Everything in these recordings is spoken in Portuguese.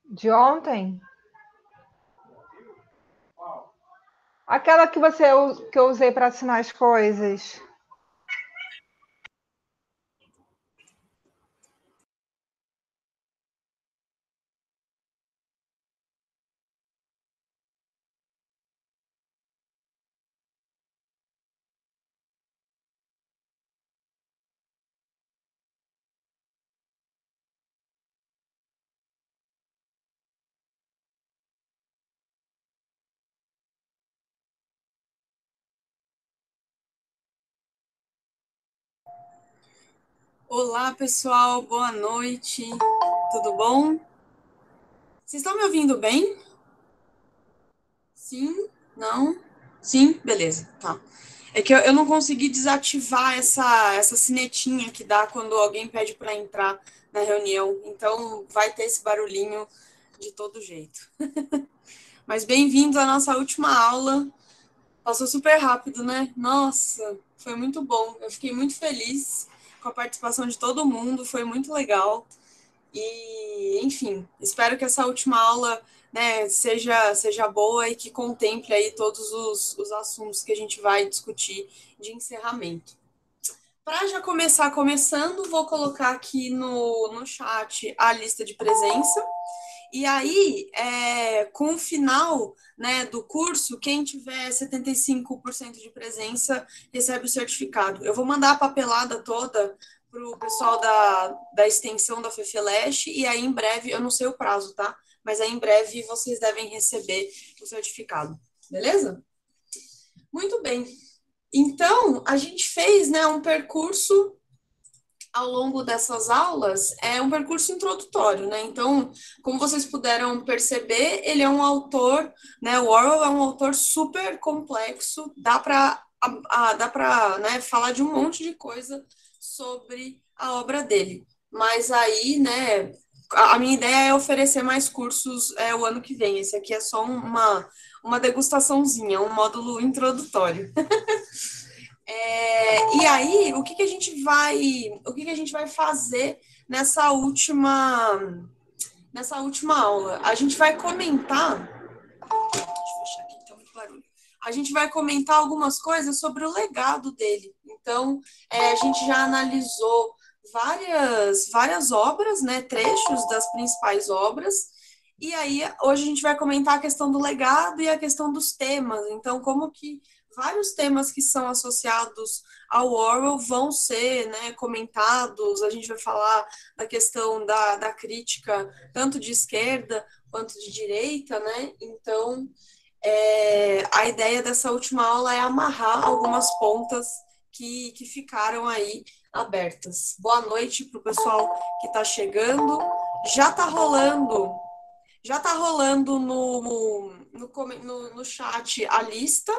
De ontem? Aquela que que eu usei para assinar as coisas. Olá, pessoal, boa noite. Tudo bom? Vocês estão me ouvindo bem? Sim? Não? Sim? Beleza, tá. É que eu não consegui desativar essa sinetinha que dá quando alguém pede para entrar na reunião. Então vai ter esse barulhinho de todo jeito. Mas bem-vindos à nossa última aula. Passou super rápido, né? Nossa, foi muito bom. Eu fiquei muito feliz com a participação de todo mundo, foi muito legal. E, enfim, espero que essa última aula, né, seja boa e que contemple aí todos os assuntos que a gente vai discutir de encerramento. Para já começar começando, vou colocar aqui no chat a lista de presença. E aí, com o final, né, do curso, quem tiver 75% de presença recebe o certificado. Eu vou mandar a papelada toda para o pessoal da extensão da FEFELESH e aí em breve, eu não sei o prazo, tá? Mas aí em breve vocês devem receber o certificado. Beleza? Muito bem. Então, a gente fez, né, um percurso ao longo dessas aulas é um percurso introdutório, né? Então, como vocês puderam perceber, ele é um autor, né? O Orwell é um autor super complexo, dá para, né, falar de um monte de coisa sobre a obra dele. Mas aí, né, a minha ideia é oferecer mais cursos o ano que vem. Esse aqui é só uma degustaçãozinha, um módulo introdutório. E aí, o que que a gente vai fazer nessa última aula? A gente vai comentar, deixa eu fechar aqui, tá muito barulho. A gente vai comentar algumas coisas sobre o legado dele. Então, a gente já analisou várias obras, né, trechos das principais obras. E aí, hoje a gente vai comentar a questão do legado e a questão dos temas. Então, como que vários temas que são associados ao Orwell vão ser, né, comentados. A gente vai falar da questão da crítica, tanto de esquerda quanto de direita, né? Então, a ideia dessa última aula é amarrar algumas pontas que ficaram aí abertas. Boa noite para o pessoal que está chegando. Já está rolando já está rolando no chat a lista.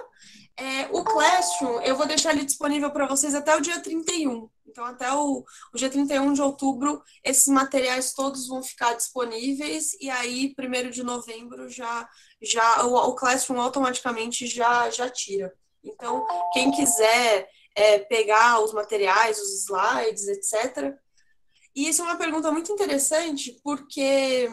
O Classroom, eu vou deixar ele disponível para vocês até o dia 31. Então, até o dia 31 de outubro, esses materiais todos vão ficar disponíveis. E aí, 1º de novembro, já o Classroom automaticamente já tira. Então, quem quiser pegar os materiais, os slides, etc. E isso é uma pergunta muito interessante, porque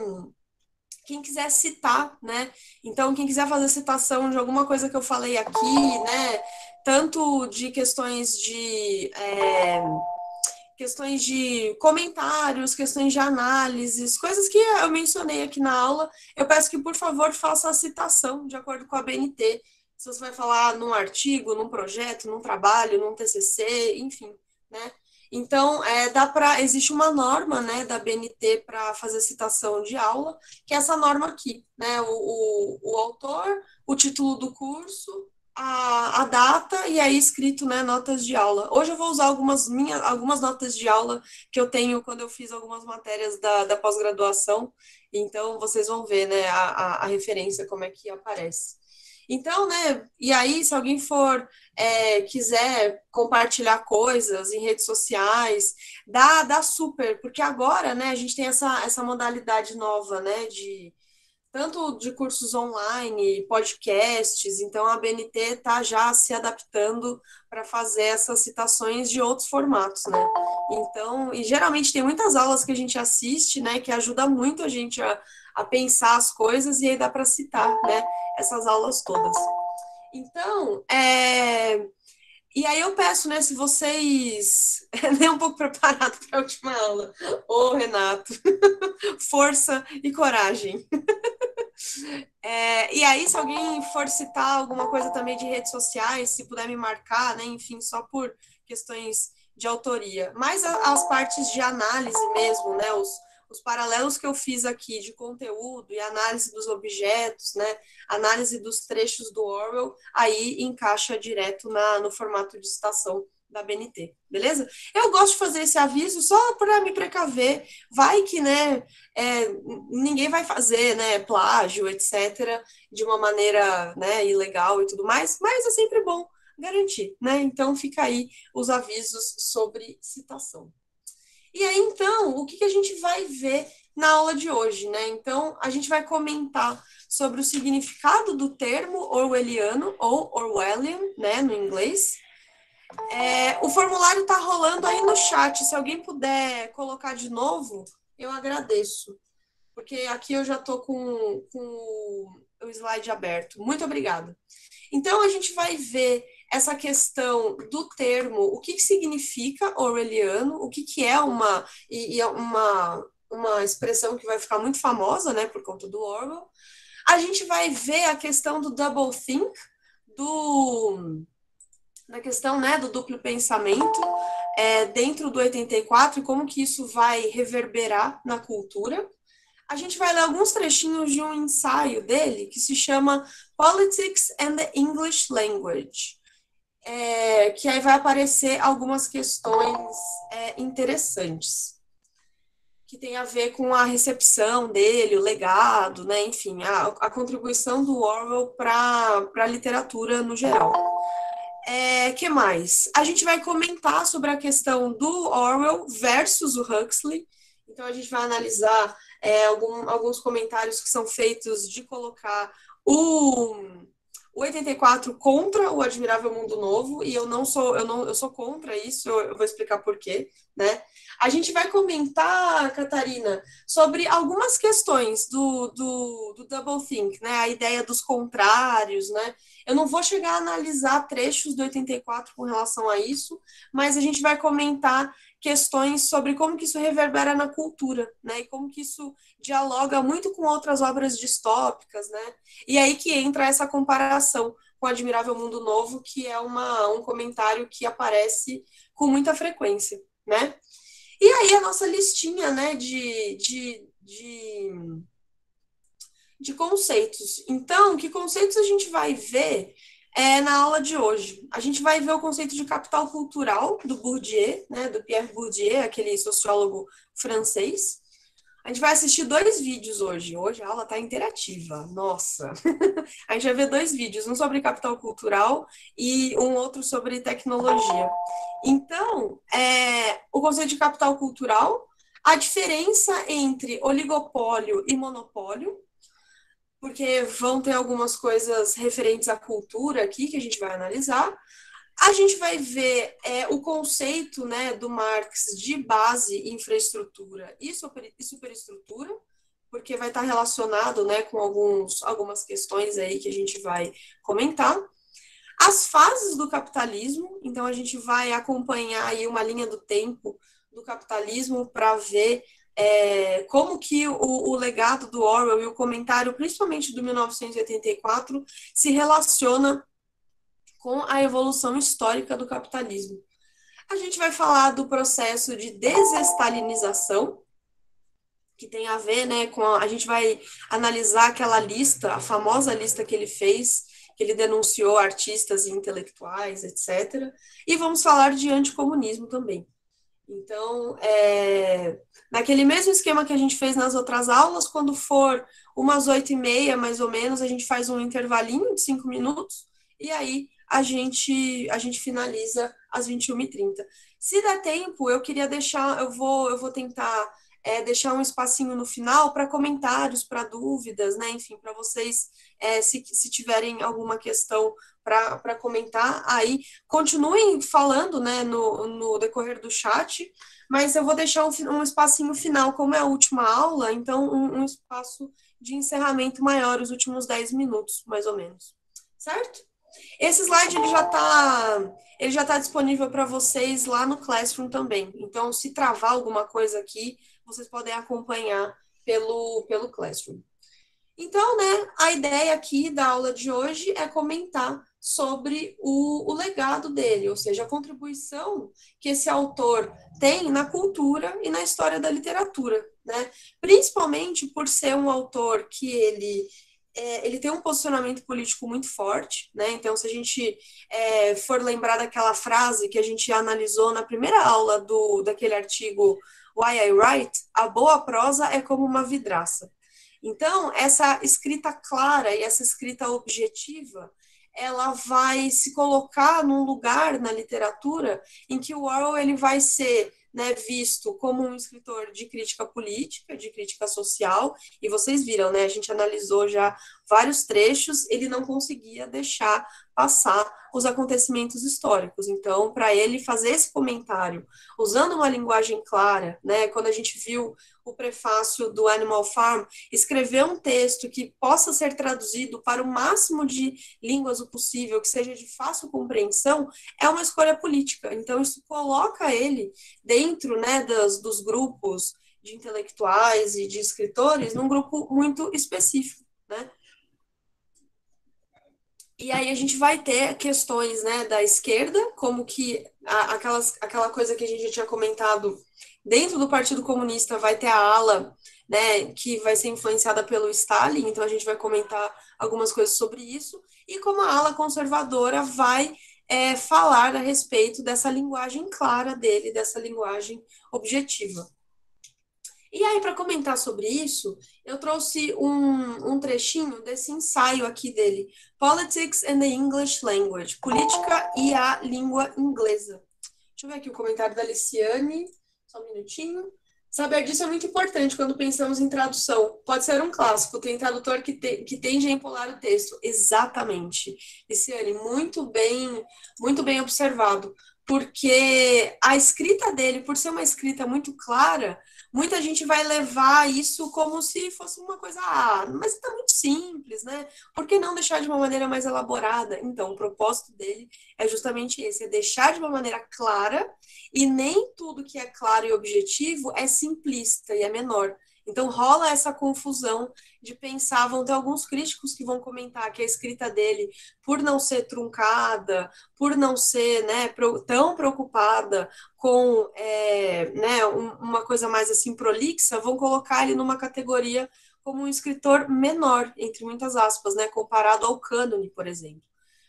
quem quiser citar, né? Então, quem quiser fazer citação de alguma coisa que eu falei aqui, né? Tanto de questões de comentários, questões de análises, coisas que eu mencionei aqui na aula, eu peço que, por favor, faça a citação de acordo com a BNT. Se você vai falar num artigo, num projeto, num trabalho, num TCC, enfim, né? Então, existe uma norma, né, da BNT para fazer citação de aula, que é essa norma aqui, né? O autor, o título do curso, a data e aí escrito, né, notas de aula. Hoje eu vou usar algumas notas de aula que eu tenho quando eu fiz algumas matérias da pós-graduação, então vocês vão ver, né, a referência, como é que aparece. Então, né, e aí, se alguém quiser compartilhar coisas em redes sociais, dá super, porque agora, né, a gente tem essa modalidade nova, né, tanto de cursos online, podcasts, então a BNT está já se adaptando para fazer essas citações de outros formatos, né? Então, e geralmente tem muitas aulas que a gente assiste, né, que ajuda muito a gente a pensar as coisas e aí dá para citar, né, essas aulas todas. Então, e aí eu peço, né, se vocês nem um pouco preparados para a última aula, ô Renato, força e coragem. E aí, se alguém for citar alguma coisa também de redes sociais, se puder me marcar, né, enfim, só por questões de autoria. Mas as partes de análise mesmo, né, os paralelos que eu fiz aqui de conteúdo e análise dos objetos, né, análise dos trechos do Orwell, aí encaixa direto no formato de citação da BNT, beleza? Eu gosto de fazer esse aviso só para me precaver, vai que, né, ninguém vai fazer, né, plágio, etc., de uma maneira, né, ilegal e tudo mais, mas é sempre bom garantir, né? Então fica aí os avisos sobre citação. E aí, então, o que a gente vai ver na aula de hoje, né? Então, a gente vai comentar sobre o significado do termo orwelliano, ou Orwellian, né, no inglês. O formulário está rolando aí no chat. Se alguém puder colocar de novo, eu agradeço. Porque aqui eu já estou com o slide aberto. Muito obrigada. Então, a gente vai ver essa questão do termo, o que significa orwelliano, o que é uma expressão que vai ficar muito famosa, né, por conta do Orwell. A gente vai ver a questão do doublethink, da questão, né, do duplo pensamento dentro do 84 e como que isso vai reverberar na cultura. A gente vai ler alguns trechinhos de um ensaio dele que se chama Politics and the English Language, que aí vai aparecer algumas questões interessantes, que tem a ver com a recepção dele, o legado, né? Enfim, a contribuição do Orwell para a literatura no geral. Que mais? A gente vai comentar sobre a questão do Orwell versus o Huxley. Então, a gente vai analisar alguns comentários que são feitos de colocar o 84 contra o Admirável Mundo Novo, e eu sou contra isso, eu vou explicar por quê, né? A gente vai comentar, Catarina, sobre algumas questões do doublethink, né? A ideia dos contrários, né? Eu não vou chegar a analisar trechos do 84 com relação a isso, mas a gente vai comentar questões sobre como que isso reverbera na cultura, né? E como que isso dialoga muito com outras obras distópicas, né? E aí que entra essa comparação com o Admirável Mundo Novo, que é um comentário que aparece com muita frequência, né? E aí a nossa listinha, né, de conceitos. Então, que conceitos a gente vai ver na aula de hoje? A gente vai ver o conceito de capital cultural do Bourdieu, né, do Pierre Bourdieu, aquele sociólogo francês. A gente vai assistir 2 vídeos hoje. Hoje a aula está interativa. Nossa! A gente vai ver 2 vídeos, um sobre capital cultural e um outro sobre tecnologia. Então, o conceito de capital cultural, a diferença entre oligopólio e monopólio, porque vão ter algumas coisas referentes à cultura aqui que a gente vai analisar. A gente vai ver o conceito, né, do Marx de base, infraestrutura e superestrutura, porque vai estar relacionado, né, com algumas questões aí que a gente vai comentar. As fases do capitalismo, então a gente vai acompanhar aí uma linha do tempo do capitalismo para ver como que o legado do Orwell e o comentário, principalmente do 1984, se relaciona com a evolução histórica do capitalismo. A gente vai falar do processo de desestalinização, que tem a ver, né, com a gente vai analisar aquela lista, a famosa lista que ele fez, que ele denunciou artistas e intelectuais, etc. E vamos falar de anticomunismo também. Então, naquele mesmo esquema que a gente fez nas outras aulas, quando for umas 8h30, mais ou menos, a gente faz um intervalinho de 5 minutos, e aí a gente finaliza às 21h30. Se der tempo, eu queria deixar, eu vou tentar deixar um espacinho no final para comentários, para dúvidas, né? Enfim, para vocês, se tiverem alguma questão para comentar, aí continuem falando, né, no decorrer do chat, mas eu vou deixar um espacinho final, como é a última aula, então um espaço de encerramento maior, os últimos 10 minutos, mais ou menos. Certo? Esse slide ele já tá disponível para vocês lá no Classroom também. Então, se travar alguma coisa aqui, vocês podem acompanhar pelo Classroom. Então, né, a ideia aqui da aula de hoje é comentar sobre o legado dele, ou seja, a contribuição que esse autor tem na cultura e na história da literatura, né? Principalmente por ser um autor que ele tem um posicionamento político muito forte, né? Então, se a gente for lembrar daquela frase que a gente analisou na primeira aula daquele artigo Why I Write, a boa prosa é como uma vidraça. Então, essa escrita clara e essa escrita objetiva, ela vai se colocar num lugar na literatura em que o Orwell ele vai ser, né, visto como um escritor de crítica política, de crítica social, e vocês viram, né, a gente analisou já vários trechos, ele não conseguia deixar passar os acontecimentos históricos. Então, para ele fazer esse comentário, usando uma linguagem clara, né, quando a gente viu o prefácio do Animal Farm, escrever um texto que possa ser traduzido para o máximo de línguas o possível, que seja de fácil compreensão, é uma escolha política. Então, isso coloca ele dentro, né, dos grupos de intelectuais e de escritores, num grupo muito específico, né? E aí a gente vai ter questões, né, da esquerda, como que aquela coisa que a gente já tinha comentado, dentro do Partido Comunista vai ter a ala, né, que vai ser influenciada pelo Stalin, então a gente vai comentar algumas coisas sobre isso, e como a ala conservadora vai falar a respeito dessa linguagem clara dele, dessa linguagem objetiva. E aí, para comentar sobre isso, eu trouxe um trechinho desse ensaio aqui dele, Politics and the English Language, Política e a Língua Inglesa. Deixa eu ver aqui o comentário da Liciane, só um minutinho. Saber disso é muito importante quando pensamos em tradução. Pode ser um clássico, tem tradutor que tende a empolar o texto. Exatamente. Liciane, muito bem observado. Porque a escrita dele, por ser uma escrita muito clara, muita gente vai levar isso como se fosse uma coisa, mas está muito simples, né? Por que não deixar de uma maneira mais elaborada? Então, o propósito dele é justamente esse, é deixar de uma maneira clara, e nem tudo que é claro e objetivo é simplista e é menor. Então, rola essa confusão de pensar, vão ter alguns críticos que vão comentar que a escrita dele, por não ser truncada, por não ser, né, tão preocupada com né, uma coisa mais assim prolixa, vão colocar ele numa categoria como um escritor menor, entre muitas aspas, né, comparado ao cânone, por exemplo.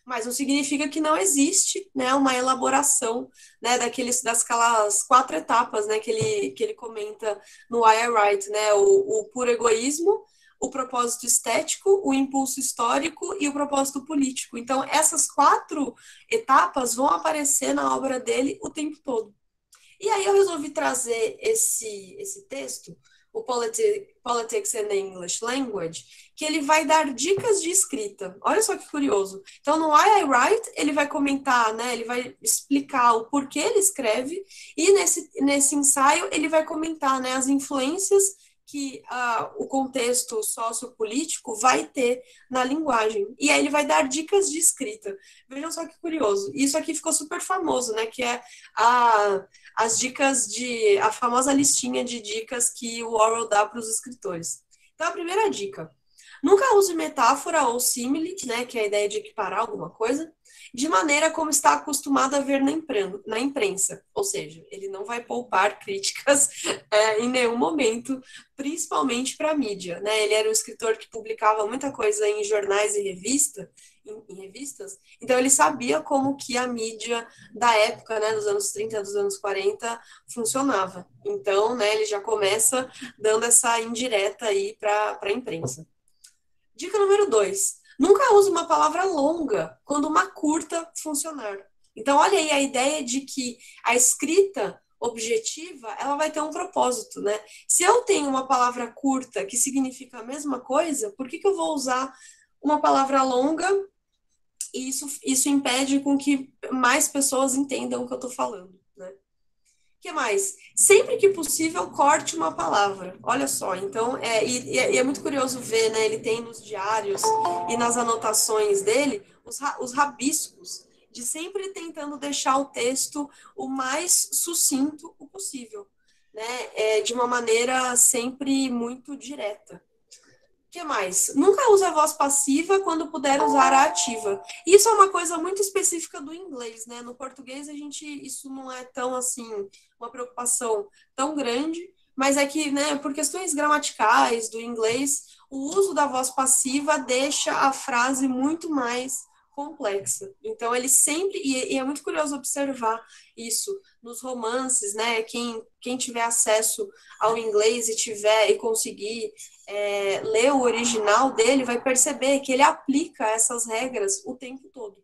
Mas não significa que não existe, né, uma elaboração, né, daquelas 4 etapas, né, que ele comenta no Why I Write, né, o puro egoísmo, o propósito estético, o impulso histórico e o propósito político. Então, essas 4 etapas vão aparecer na obra dele o tempo todo. E aí eu resolvi trazer esse texto, o Politics and the English Language, que ele vai dar dicas de escrita. Olha só que curioso. Então, no Why I Write, ele vai comentar, né, ele vai explicar o porquê ele escreve, e nesse ensaio ele vai comentar, né, as influências que o contexto sociopolítico vai ter na linguagem. E aí ele vai dar dicas de escrita. Vejam só que curioso. Isso aqui ficou super famoso, né? Que é as dicas a famosa listinha de dicas que o Orwell dá para os escritores. Então, a primeira dica: nunca use metáfora ou símile, né? Que é a ideia de equiparar alguma coisa, de maneira como está acostumado a ver na imprensa. Ou seja, ele não vai poupar críticas em nenhum momento, principalmente para a mídia, né? Ele era um escritor que publicava muita coisa em jornais e revistas, então ele sabia como que a mídia da época, né, dos anos 30, dos anos 40, funcionava. Então, né, ele já começa dando essa indireta aí para a imprensa. Dica número 2. Nunca use uma palavra longa quando uma curta funcionar. Então, olha aí a ideia de que a escrita objetiva, ela vai ter um propósito, né? Se eu tenho uma palavra curta que significa a mesma coisa, por que eu vou usar uma palavra longa e isso impede com que mais pessoas entendam o que eu estou falando, né? O que mais? Sempre que possível, corte uma palavra. Olha só, então, e é muito curioso ver, né? Ele tem nos diários e nas anotações dele os rabiscos, de sempre tentando deixar o texto o mais sucinto o possível, né? De uma maneira sempre muito direta. O que mais? Nunca use a voz passiva quando puder usar a ativa. Isso é uma coisa muito específica do inglês, né? No português, isso não é tão assim, uma preocupação tão grande, mas é que, né, por questões gramaticais do inglês, o uso da voz passiva deixa a frase muito mais complexa. Então, ele sempre, e é muito curioso observar isso nos romances, né? Quem tiver acesso ao inglês e conseguir ler o original dele, vai perceber que ele aplica essas regras o tempo todo. O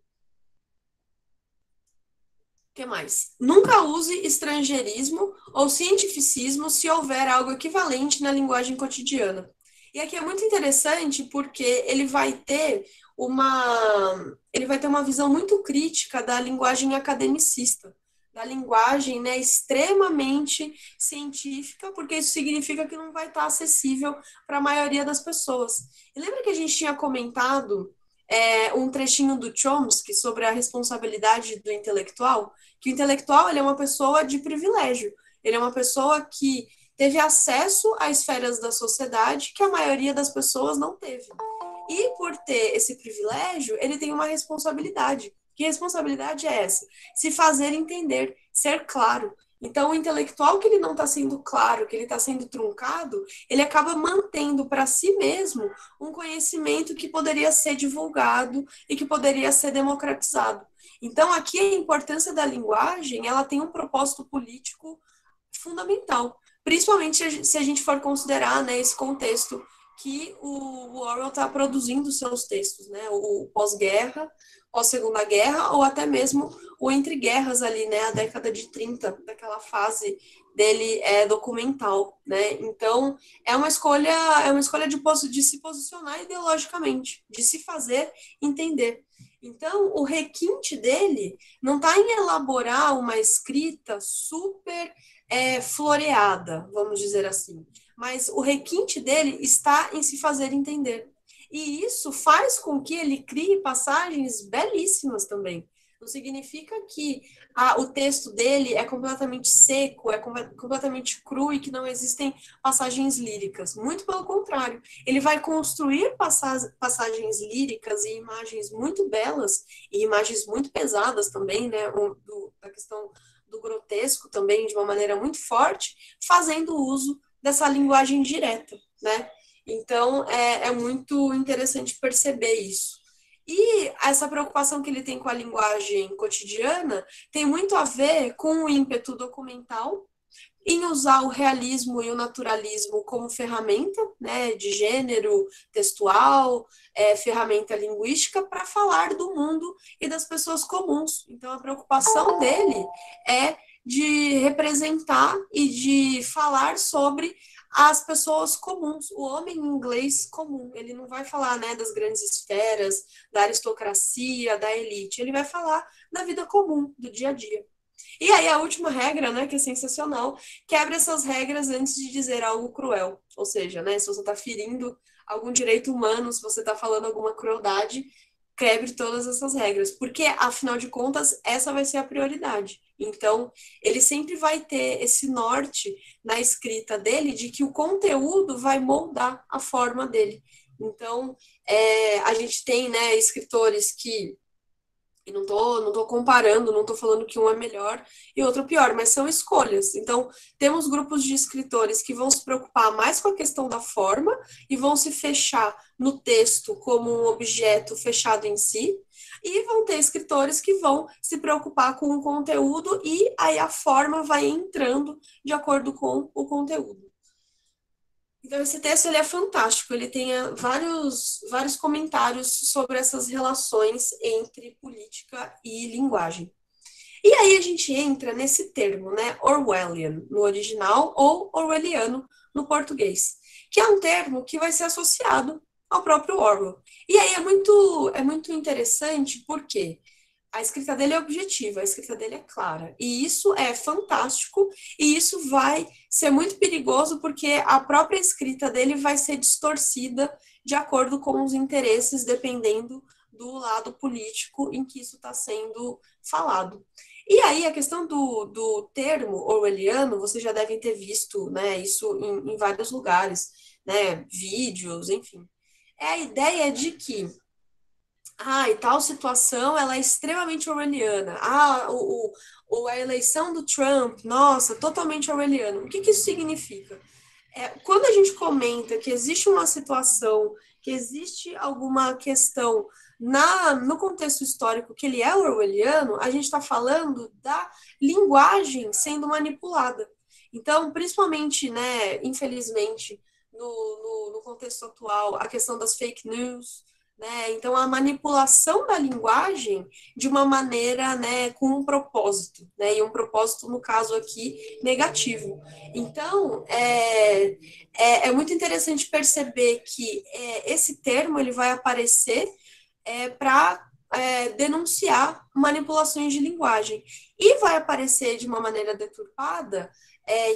que mais? Nunca use estrangeirismo ou cientificismo se houver algo equivalente na linguagem cotidiana. E aqui é muito interessante porque ele vai ter uma visão muito crítica da linguagem academicista, da linguagem, né, extremamente científica, porque isso significa que não vai estar acessível para a maioria das pessoas. E lembra que a gente tinha comentado um trechinho do Chomsky sobre a responsabilidade do intelectual? Que o intelectual, ele é uma pessoa de privilégio, ele é uma pessoa que teve acesso a esferas da sociedade que a maioria das pessoas não teve. E por ter esse privilégio, ele tem uma responsabilidade. Que responsabilidade é essa? Se fazer entender, ser claro. Então, o intelectual que ele não está sendo claro, que ele está sendo truncado, ele acaba mantendo para si mesmo um conhecimento que poderia ser divulgado e que poderia ser democratizado. Então, aqui a importância da linguagem, ela tem um propósito político fundamental, principalmente se a gente for considerar, né, esse contexto que o Orwell está produzindo seus textos, né, o pós-guerra, pós-segunda guerra, ou até mesmo o entre guerras ali, né, a década de 30, daquela fase dele documental, né, então é uma escolha de se posicionar ideologicamente, de se fazer entender. Então, o requinte dele não está em elaborar uma escrita super floreada, vamos dizer assim. Mas o requinte dele está em se fazer entender. E isso faz com que ele crie passagens belíssimas também. Não significa que o texto dele é completamente seco, é completamente cru e que não existem passagens líricas. Muito pelo contrário. Ele vai construir passagens líricas e imagens muito belas e imagens muito pesadas também, né? Da questão do grotesco também, de uma maneira muito forte, fazendo uso dessa linguagem direta, né? Então, é muito interessante perceber isso. E essa preocupação que ele tem com a linguagem cotidiana tem muito a ver com o ímpeto documental, em usar o realismo e o naturalismo como ferramenta, né, de gênero textual, ferramenta linguística para falar do mundo e das pessoas comuns. Então, a preocupação dele é de representar e de falar sobre as pessoas comuns, o homem inglês comum. Ele não vai falar, né, das grandes esferas, da aristocracia, da elite. Ele vai falar da vida comum, do dia a dia. E aí a última regra, né, que é sensacional, quebra essas regras antes de dizer algo cruel. Ou seja, né, se você está ferindo algum direito humano, se você está falando alguma crueldade, quebre todas essas regras. Porque, afinal de contas, essa vai ser a prioridade. Então, ele sempre vai ter esse norte na escrita dele de que o conteúdo vai moldar a forma dele. Então, a gente tem, né, escritores que e não tô comparando, não tô falando que um é melhor e outro pior, mas são escolhas. Então, temos grupos de escritores que vão se preocupar mais com a questão da forma e vão se fechar no texto como um objeto fechado em si, e vão ter escritores que vão se preocupar com o conteúdo e aí a forma vai entrando de acordo com o conteúdo. Então, esse texto ele é fantástico, ele tem vários comentários sobre essas relações entre política e linguagem. E aí a gente entra nesse termo, né, Orwellian no original ou orwelliano no português, que é um termo que vai ser associado ao próprio Orwell. E aí é muito interessante porque a escrita dele é objetiva, a escrita dele é clara. E isso é fantástico, e isso vai ser muito perigoso, porque a própria escrita dele vai ser distorcida de acordo com os interesses, dependendo do lado político em que isso está sendo falado. E aí, a questão do termo orwelliano, vocês já devem ter visto, né, isso em vários lugares, né, vídeos, enfim. É a ideia de que e tal situação ela é extremamente orwelliana. A eleição do Trump, nossa, totalmente orwelliano. O que isso significa? Quando a gente comenta que existe uma situação, que existe alguma questão no contexto histórico que ele é orwelliano, a gente está falando da linguagem sendo manipulada. Então, principalmente, né, infelizmente, no contexto atual, a questão das fake news, né? Então, a manipulação da linguagem de uma maneira, né, com um propósito, né? E um propósito, no caso aqui, negativo. Então, é muito interessante perceber que esse termo ele vai aparecer para denunciar manipulações de linguagem. E vai aparecer de uma maneira deturpada,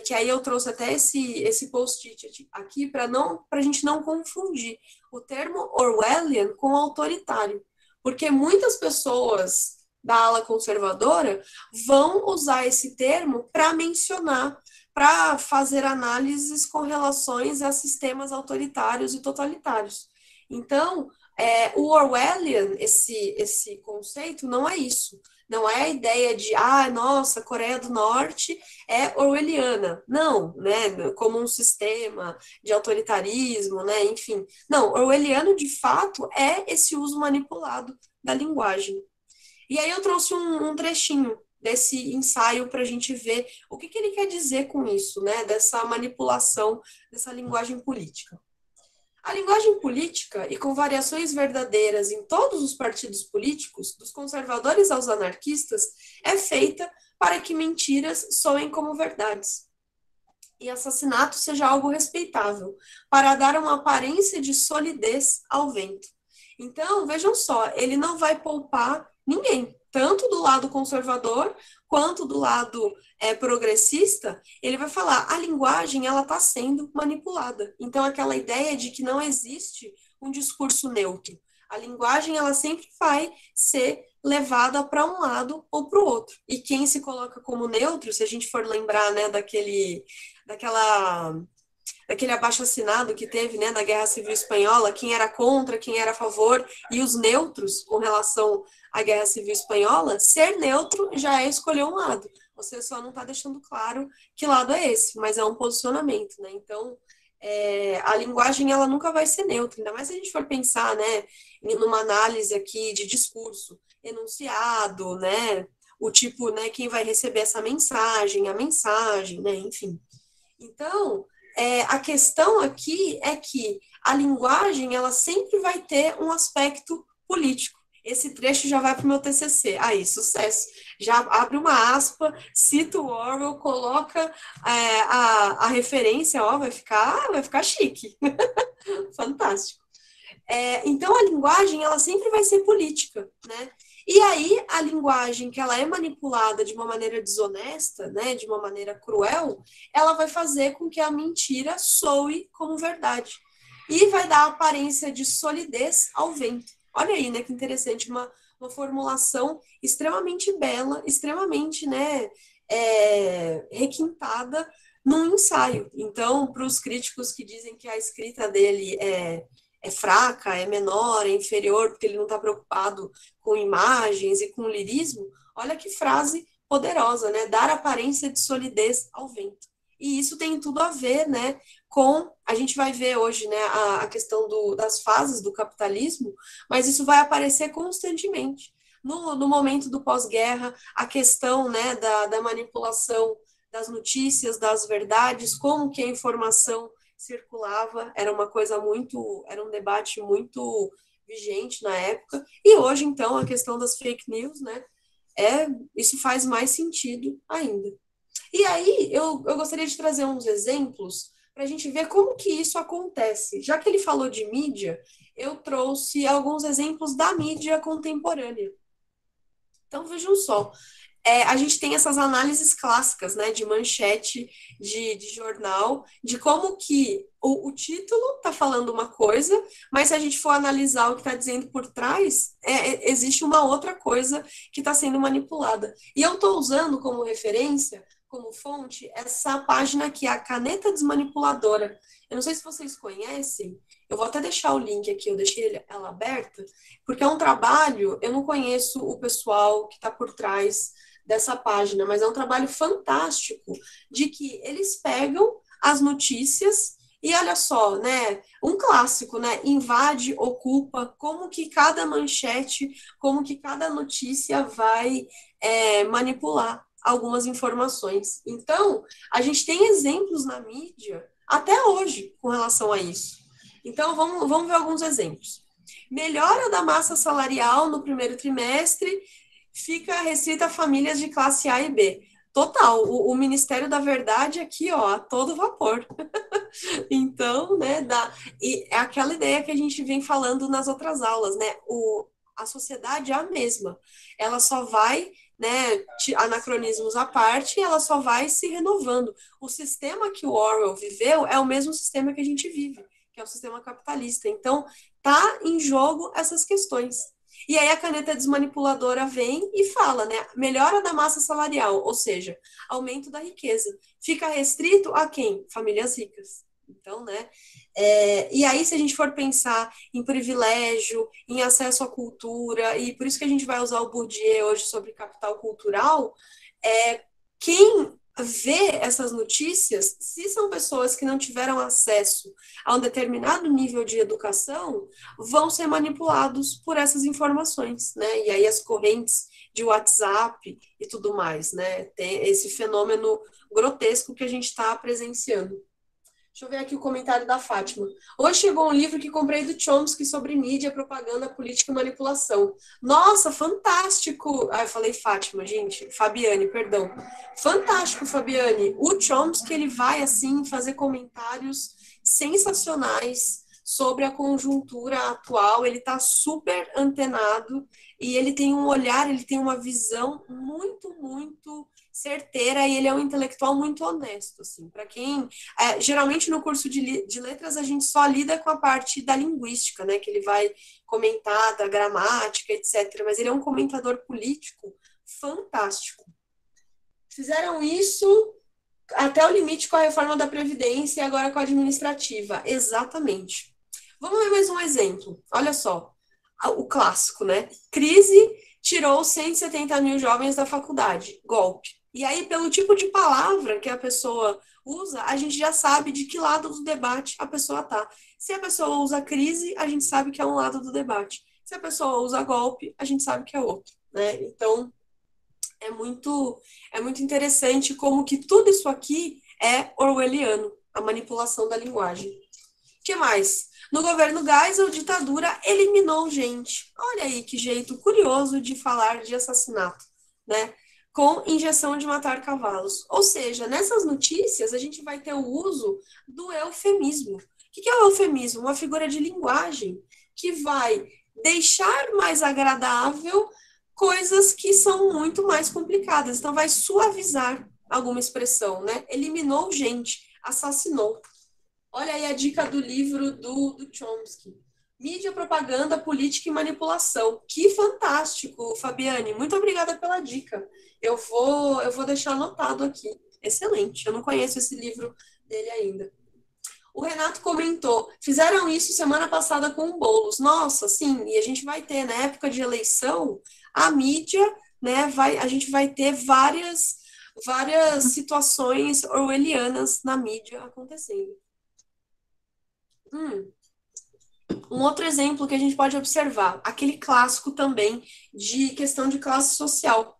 que aí eu trouxe até esse post-it aqui para a gente não confundir o termo Orwellian com autoritário. Porque muitas pessoas da ala conservadora vão usar esse termo para mencionar, para fazer análises com relações a sistemas autoritários e totalitários. Então, o Orwellian, esse conceito, não é isso. Não é a ideia de, nossa, Coreia do Norte é orwelliana. Não, né? Como um sistema de autoritarismo, né? Enfim. Não, orwelliano, de fato, é esse uso manipulado da linguagem. E aí eu trouxe um trechinho desse ensaio para a gente ver o que ele quer dizer com isso, né? Dessa manipulação dessa linguagem política. A linguagem política, e com variações verdadeiras em todos os partidos políticos, dos conservadores aos anarquistas, é feita para que mentiras soem como verdades e assassinato seja algo respeitável, para dar uma aparência de solidez ao vento. Então, vejam só, ele não vai poupar ninguém, tanto do lado conservador quanto do lado progressista. Ele vai falar, a linguagem ela está sendo manipulada. Então, aquela ideia de que não existe um discurso neutro. A linguagem ela sempre vai ser levada para um lado ou para o outro. E quem se coloca como neutro, se a gente for lembrar, né, daquele abaixo-assinado que teve, né, na Guerra Civil Espanhola, quem era contra, quem era a favor, e os neutros com relação à Guerra Civil Espanhola, ser neutro já é escolher um lado. Você só não está deixando claro que lado é esse, mas é um posicionamento, né? Então, a linguagem ela nunca vai ser neutra, ainda mais se a gente for pensar, né, numa análise aqui de discurso, enunciado, né, o tipo, né, quem vai receber essa mensagem, a mensagem, né, enfim. Então, a questão aqui é que a linguagem, ela sempre vai ter um aspecto político. Esse trecho já vai para o meu TCC. Aí, sucesso. Já abre uma aspa, cita o Orwell, coloca a referência, vai ficar chique. Fantástico. Então, a linguagem, ela sempre vai ser política, né? E aí, a linguagem que ela é manipulada de uma maneira desonesta, né, de uma maneira cruel, ela vai fazer com que a mentira soe como verdade. E vai dar a aparência de solidez ao vento. Olha aí, né, que interessante, uma formulação extremamente bela, extremamente, né, requintada num ensaio. Então, para os críticos que dizem que a escrita dele é fraca, é menor, é inferior, porque ele não está preocupado com imagens e com lirismo, olha que frase poderosa, né? Dar aparência de solidez ao vento. E isso tem tudo a ver, né, a gente vai ver hoje, né, a questão das fases do capitalismo, mas isso vai aparecer constantemente. No momento do pós-guerra, a questão, né, da manipulação das notícias, das verdades, como que a informação circulava, era um debate muito vigente na época, e hoje, então, a questão das fake news, né, isso faz mais sentido ainda. E aí, eu gostaria de trazer uns exemplos para a gente ver como que isso acontece. Já que ele falou de mídia, eu trouxe alguns exemplos da mídia contemporânea. Então, vejam só, a gente tem essas análises clássicas, né, de manchete, de jornal, de como que o título está falando uma coisa, mas se a gente for analisar o que está dizendo por trás, existe uma outra coisa que está sendo manipulada. E eu estou usando como referência, como fonte, essa página aqui, a Caneta Desmanipuladora. Eu não sei se vocês conhecem, eu vou até deixar o link aqui, eu deixei ela aberta, porque é um trabalho, eu não conheço o pessoal que está por trás dessa página, mas é um trabalho fantástico de que eles pegam as notícias e olha só, né, um clássico, né, invade, ocupa, como que cada manchete, como que cada notícia vai manipular algumas informações. Então, a gente tem exemplos na mídia até hoje com relação a isso. Então, vamos ver alguns exemplos. Melhora da massa salarial no primeiro trimestre fica restrita a famílias de classe A e B. Total, o Ministério da Verdade aqui, ó, a todo vapor. Então, né, e é aquela ideia que a gente vem falando nas outras aulas, né? A sociedade é a mesma. Ela só vai, né, anacronismos à parte, ela só vai se renovando. O sistema que o Orwell viveu é o mesmo sistema que a gente vive, que é o sistema capitalista. Então, tá em jogo essas questões. E aí a caneta desmanipuladora vem e fala, né? Melhora da massa salarial, ou seja, aumento da riqueza. Fica restrito a quem? Famílias ricas. Então, né? E aí, se a gente for pensar em privilégio, em acesso à cultura, e por isso que a gente vai usar o Bourdieu hoje sobre capital cultural, quem vê essas notícias, se são pessoas que não tiveram acesso a um determinado nível de educação, vão ser manipulados por essas informações, né? E aí as correntes de WhatsApp e tudo mais, né? Tem esse fenômeno grotesco que a gente está presenciando. Deixa eu ver aqui o comentário da Fátima. Hoje chegou um livro que comprei do Chomsky sobre mídia, propaganda, política e manipulação. Nossa, fantástico! Ah, eu falei Fátima, gente. Fabiane, perdão. Fantástico, Fabiane. O Chomsky, ele vai, assim, fazer comentários sensacionais sobre a conjuntura atual. Ele está super antenado e ele tem um olhar, ele tem uma visão muito, muito certeira e ele é um intelectual muito honesto, assim, para quem geralmente no curso de letras a gente só lida com a parte da linguística, né, que ele vai comentar da gramática, etc, mas ele é um comentador político fantástico. Fizeram isso até o limite com a reforma da Previdência e agora com a administrativa, exatamente. Vamos ver mais um exemplo, olha só, o clássico, né, crise tirou 170 mil jovens da faculdade, golpe. E aí, pelo tipo de palavra que a pessoa usa, a gente já sabe de que lado do debate a pessoa tá. Se a pessoa usa crise, a gente sabe que é um lado do debate. Se a pessoa usa golpe, a gente sabe que é outro, né? Então, é muito interessante como que tudo isso aqui é orwelliano, a manipulação da linguagem. O que mais? No governo Geisel, ditadura eliminou gente. Olha aí que jeito curioso de falar de assassinato, né? Com injeção de matar cavalos. Ou seja, nessas notícias a gente vai ter o uso do eufemismo. O que é o eufemismo? Uma figura de linguagem que vai deixar mais agradável coisas que são muito mais complicadas. Então vai suavizar alguma expressão, né? Eliminou gente, assassinou. Olha aí a dica do livro do Chomsky. Mídia, propaganda, política e manipulação. Que fantástico, Fabiane. Muito obrigada pela dica. Eu vou deixar anotado aqui. Excelente. Eu não conheço esse livro dele ainda. O Renato comentou, fizeram isso semana passada com o Boulos. Nossa, sim, e a gente vai ter, na época de eleição, a mídia, né, a gente vai ter várias situações orwellianas na mídia acontecendo. Um outro exemplo que a gente pode observar, aquele clássico também de questão de classe social.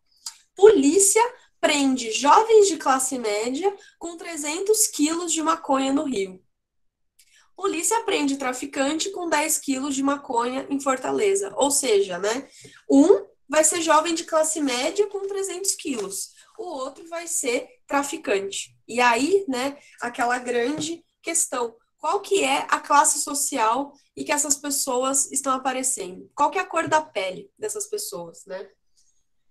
Polícia prende jovens de classe média com 300 quilos de maconha no Rio. Polícia prende traficante com 10 quilos de maconha em Fortaleza. Ou seja, né, um vai ser jovem de classe média com 300 quilos. O outro vai ser traficante. E aí, né, aquela grande questão. Qual que é a classe social e que essas pessoas estão aparecendo? Qual que é a cor da pele dessas pessoas, né?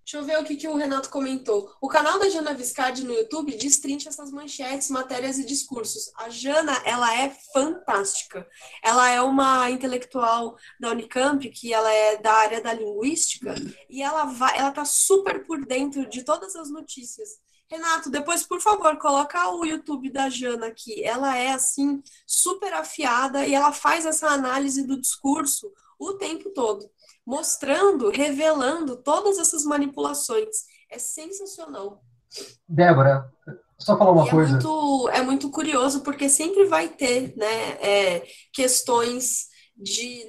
Deixa eu ver o que o Renato comentou. O canal da Jana Viscardi no YouTube destrincha essas manchetes, matérias e discursos. A Jana, ela é fantástica. Ela é uma intelectual da Unicamp, que ela é da área da linguística, e ela tá super por dentro de todas as notícias. Renato, depois, por favor, coloca o YouTube da Jana aqui. Ela é, assim, super afiada e ela faz essa análise do discurso o tempo todo, mostrando, revelando todas essas manipulações. É sensacional. Débora, só falar E uma coisa. é muito curioso, porque sempre vai ter, né, questões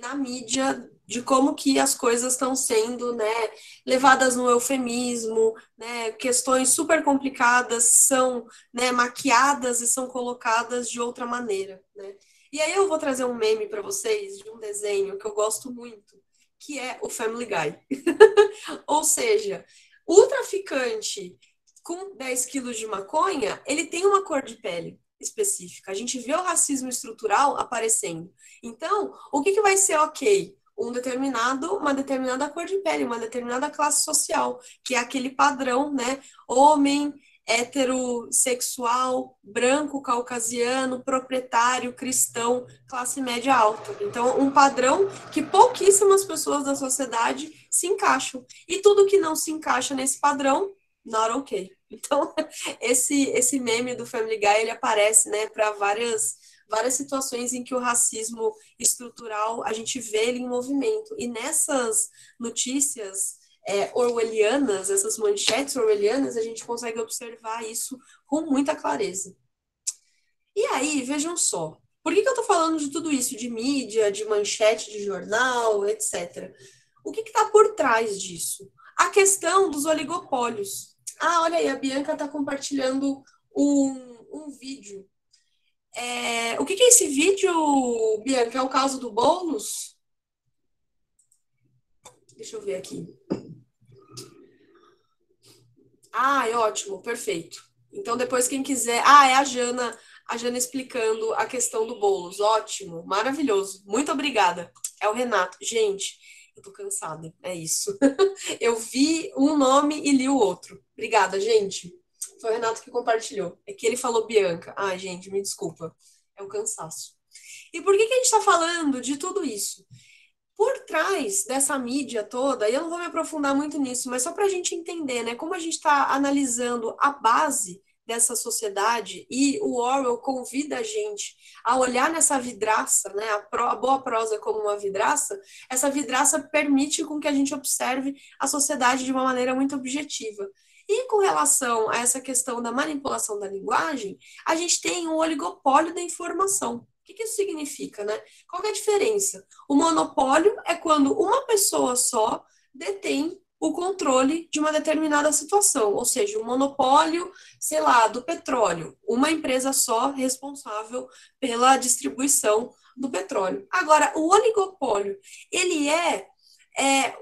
na mídia de como que as coisas estão sendo, né, levadas no eufemismo, né, questões super complicadas são, né, maquiadas e são colocadas de outra maneira, né. E aí eu vou trazer um meme para vocês de um desenho que eu gosto muito, que é o Family Guy. Ou seja, o traficante com 10 quilos de maconha, ele tem uma cor de pele específica. A gente vê o racismo estrutural aparecendo. Então, o que vai ser ok? Uma determinada cor de pele, uma determinada classe social, que é aquele padrão, né? Homem, heterossexual, branco, caucasiano, proprietário, cristão, classe média alta. Então, um padrão que pouquíssimas pessoas da sociedade se encaixam. E tudo que não se encaixa nesse padrão, not okay. Então, esse meme do Family Guy, ele aparece, né, para várias situações em que o racismo estrutural, a gente vê ele em movimento. E nessas notícias orwellianas, essas manchetes orwellianas, a gente consegue observar isso com muita clareza. E aí, vejam só, por que eu estou falando de tudo isso, de mídia, de manchete de jornal, etc. O que está por trás disso? A questão dos oligopólios. Ah, olha aí, a Bianca está compartilhando um vídeo. O que é esse vídeo, Bianca? É o caso do Boulos? Deixa eu ver aqui. Ah, é ótimo, perfeito. Então, depois, quem quiser. Ah, é a Jana explicando a questão do Boulos. Ótimo, maravilhoso. Muito obrigada. É o Renato. Gente, eu tô cansada, é isso. Eu vi um nome e li o outro. Obrigada, gente. Foi o Renato que compartilhou. É que ele falou Bianca. Ai, gente, me desculpa. É o cansaço. E por que a gente está falando de tudo isso? Por trás dessa mídia toda, e eu não vou me aprofundar muito nisso, mas só para a gente entender, né, como a gente está analisando a base dessa sociedade, e o Orwell convida a gente a olhar nessa vidraça, né, a boa prosa como uma vidraça, essa vidraça permite com que a gente observe a sociedade de uma maneira muito objetiva. E com relação a essa questão da manipulação da linguagem, a gente tem um oligopólio da informação. O que isso significa, né? Qual é a diferença? O monopólio é quando uma pessoa só detém o controle de uma determinada situação, ou seja, o monopólio, sei lá, do petróleo, uma empresa só responsável pela distribuição do petróleo. Agora, o oligopólio, ele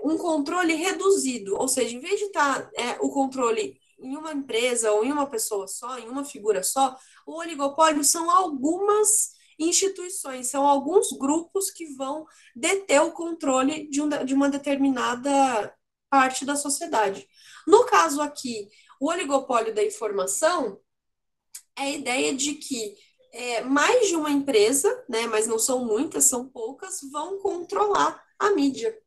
um controle reduzido, ou seja, em vez de estar o controle em uma empresa ou em uma pessoa só, em uma figura só, o oligopólio são algumas instituições, são alguns grupos que vão deter o controle de uma determinada parte da sociedade. No caso aqui, o oligopólio da informação é a ideia de que mais de uma empresa, né, mas não são muitas, são poucas, vão controlar a mídia.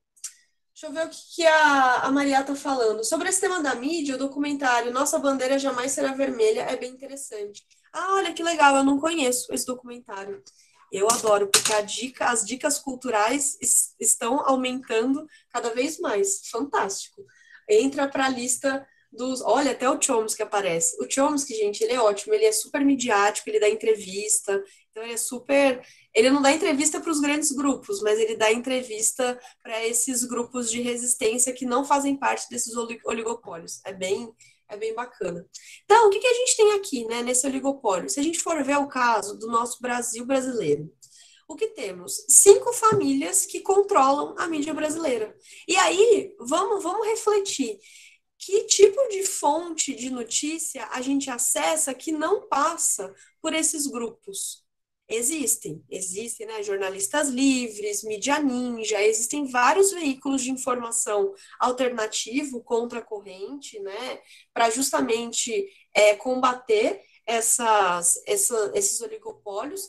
Deixa eu ver o que a Maria está falando. Sobre esse tema da mídia, o documentário Nossa Bandeira Jamais Será Vermelha é bem interessante. Ah, olha que legal, eu não conheço esse documentário. Eu adoro, porque as dicas culturais estão aumentando cada vez mais. Fantástico. Entra para a lista dos... Olha, até o Chomsky aparece. O Chomsky, gente, ele é ótimo, ele é super midiático, ele dá entrevista, então ele é super... Ele não dá entrevista para os grandes grupos, mas ele dá entrevista para esses grupos de resistência que não fazem parte desses oligopólios. É bem bacana. Então, o que a gente tem aqui, né, nesse oligopólio? Se a gente for ver o caso do nosso Brasil brasileiro, o que temos? 5 famílias que controlam a mídia brasileira. E aí, vamos refletir. Que tipo de fonte de notícia a gente acessa que não passa por esses grupos? Existem, né, jornalistas livres, mídia ninja, existem vários veículos de informação alternativo contra a corrente, né, para justamente combater esses oligopólios.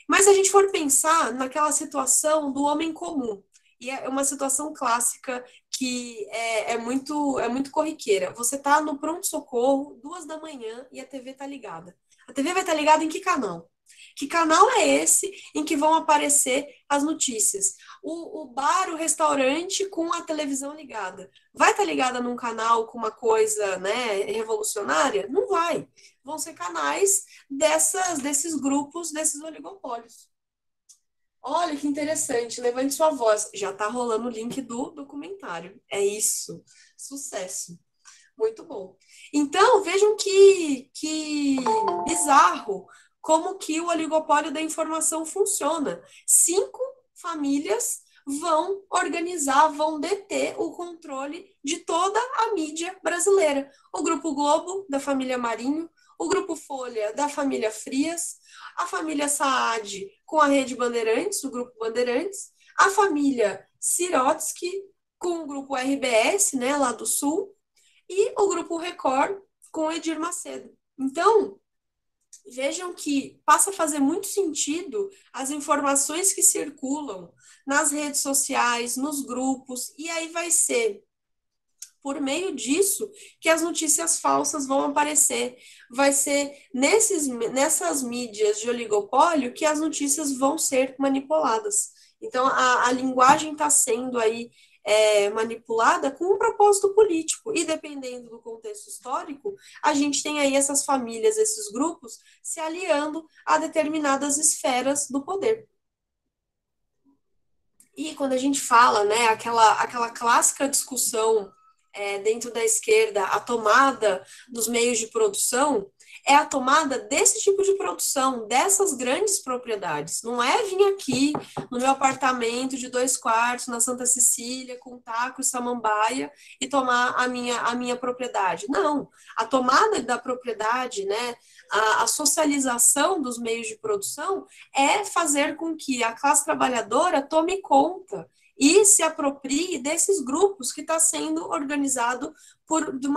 Mas se a gente for pensar naquela situação do homem comum, e é uma situação clássica que é muito corriqueira. Você está no pronto-socorro, 2 da manhã, e a TV está ligada. A TV vai estar ligada em que canal? Que canal é esse em que vão aparecer as notícias? O bar, o restaurante com a televisão ligada. Vai estar ligada num canal com uma coisa, né, revolucionária? Não vai. Vão ser canais desses grupos, desses oligopólios. Olha que interessante, levante sua voz. Já está rolando o link do documentário. É isso. Sucesso. Muito bom. Então, vejam que bizarro como que o oligopólio da informação funciona. 5 famílias vão organizar, vão deter o controle de toda a mídia brasileira. O Grupo Globo, da família Marinho, o Grupo Folha, da família Frias, a família Saad, com a Rede Bandeirantes, o Grupo Bandeirantes, a família Sirotsky, com o Grupo RBS, né, lá do Sul, e o Grupo Record com Edir Macedo. Então, vejam que passa a fazer muito sentido as informações que circulam nas redes sociais, nos grupos, e aí vai ser por meio disso que as notícias falsas vão aparecer. Vai ser nessas mídias de oligopólio que as notícias vão ser manipuladas. Então, a linguagem está sendo aí manipulada com um propósito político. E dependendo do contexto histórico, a gente tem aí essas famílias, esses grupos, se aliando a determinadas esferas do poder. E quando a gente fala, né, aquela clássica discussão dentro da esquerda, a tomada dos meios de produção, é a tomada desse tipo de produção, dessas grandes propriedades. Não é vir aqui no meu apartamento de 2 quartos, na Santa Cecília, com taco e samambaia, e tomar a minha propriedade. Não. A tomada da propriedade, né, a socialização dos meios de produção é fazer com que a classe trabalhadora tome conta e se aproprie desses grupos que está sendo organizado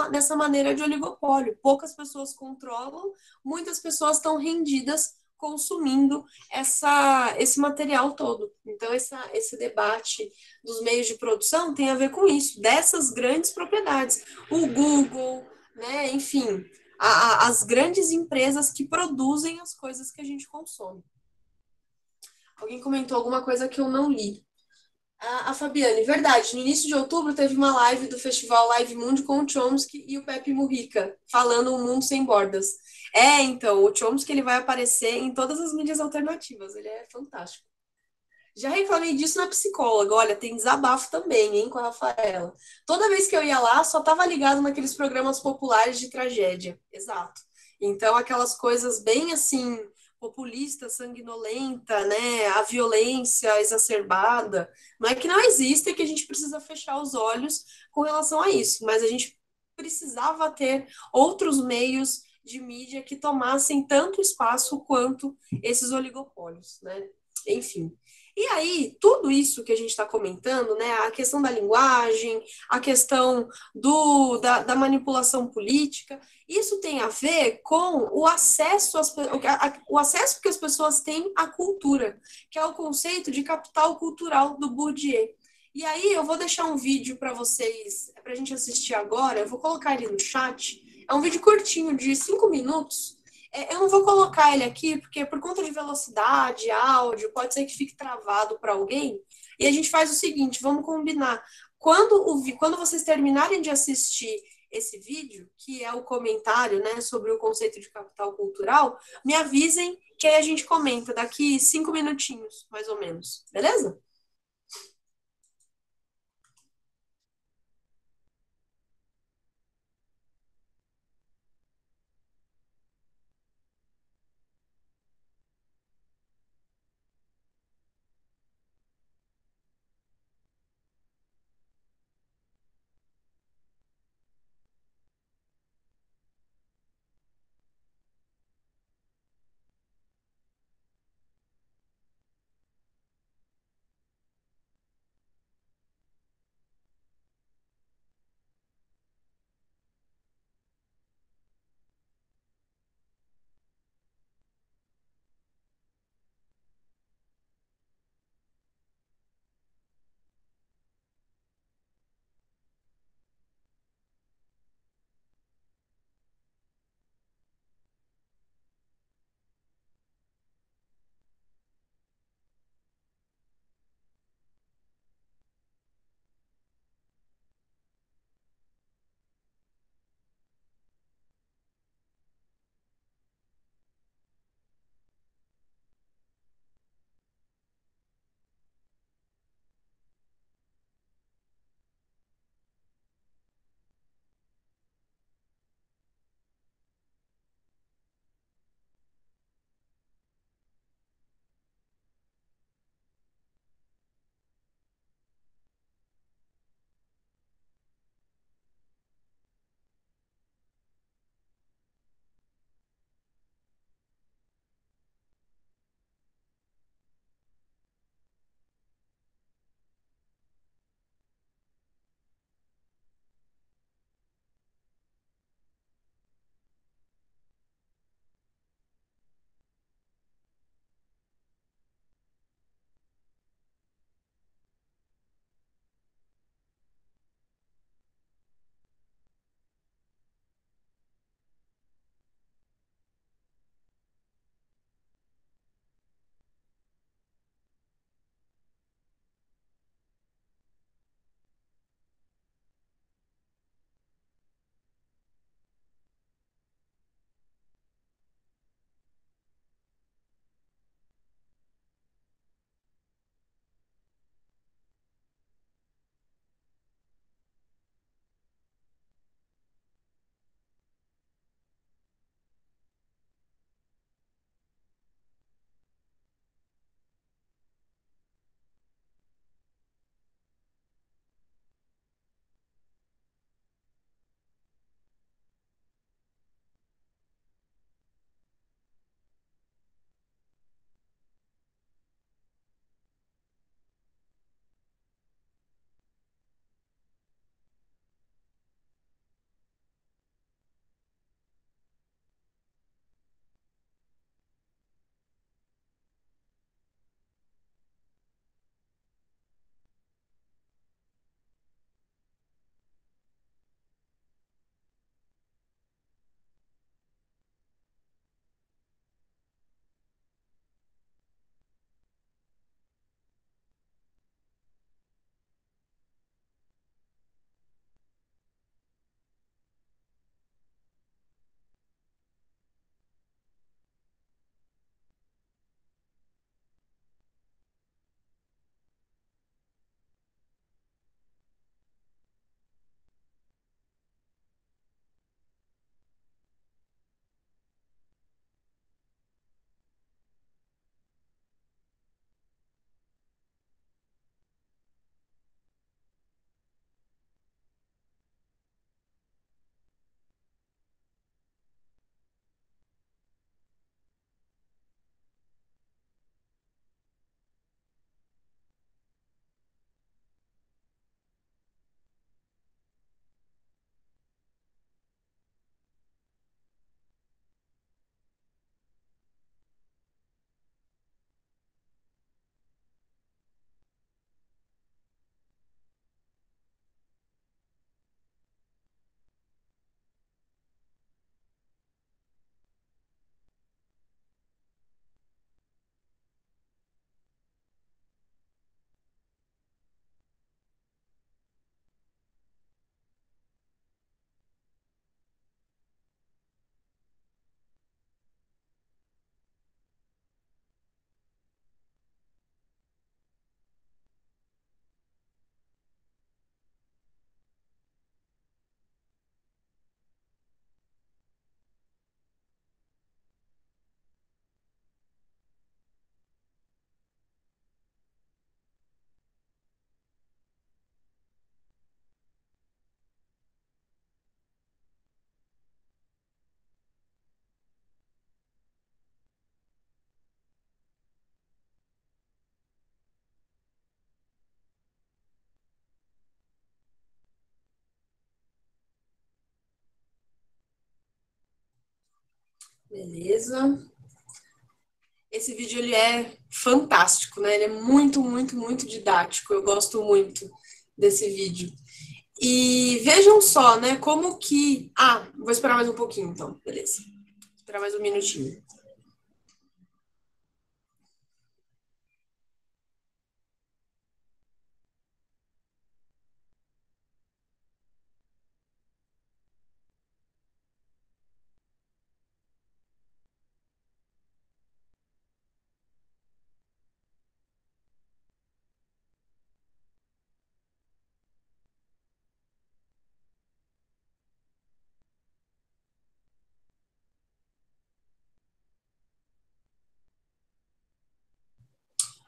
dessa maneira de oligopólio. Poucas pessoas controlam, muitas pessoas estão rendidas consumindo esse material todo. Então, esse debate dos meios de produção tem a ver com isso, dessas grandes propriedades. O Google, né, enfim, as grandes empresas que produzem as coisas que a gente consome. Alguém comentou alguma coisa que eu não li. A Fabiane, verdade, no início de outubro teve uma live do festival Live Mundo com o Chomsky e o Pepe Mujica, falando Um Mundo Sem Bordas. Então, o Chomsky ele vai aparecer em todas as mídias alternativas, ele é fantástico. Já reclamei disso na psicóloga, olha, tem desabafo também, hein, com a Rafaela. Toda vez que eu ia lá, só estava ligado naqueles programas populares de tragédia, exato. Então, aquelas coisas bem assim, populista, sanguinolenta, né, a violência exacerbada. Não é que não existe, é que a gente precisa fechar os olhos com relação a isso, mas a gente precisava ter outros meios de mídia que tomassem tanto espaço quanto esses oligopólios, né? Enfim. E aí, tudo isso que a gente está comentando, né, a questão da linguagem, a questão da manipulação política, isso tem a ver com o acesso que as pessoas têm à cultura, que é o conceito de capital cultural do Bourdieu. E aí eu vou deixar um vídeo para vocês, para a gente assistir agora, eu vou colocar ele no chat, é um vídeo curtinho, de 5 minutos. Eu não vou colocar ele aqui, porque por conta de velocidade, áudio, pode ser que fique travado para alguém. E a gente faz o seguinte, vamos combinar. Quando vocês terminarem de assistir esse vídeo, que é o comentário, né, sobre o conceito de capital cultural, me avisem que aí a gente comenta daqui 5 minutinhos, mais ou menos. Beleza? Beleza. Esse vídeo, ele é fantástico, né? Ele é muito, muito, muito didático. Eu gosto muito desse vídeo. E vejam só, né, como que... Ah, vou esperar mais um pouquinho, então. Beleza. Vou esperar mais um minutinho.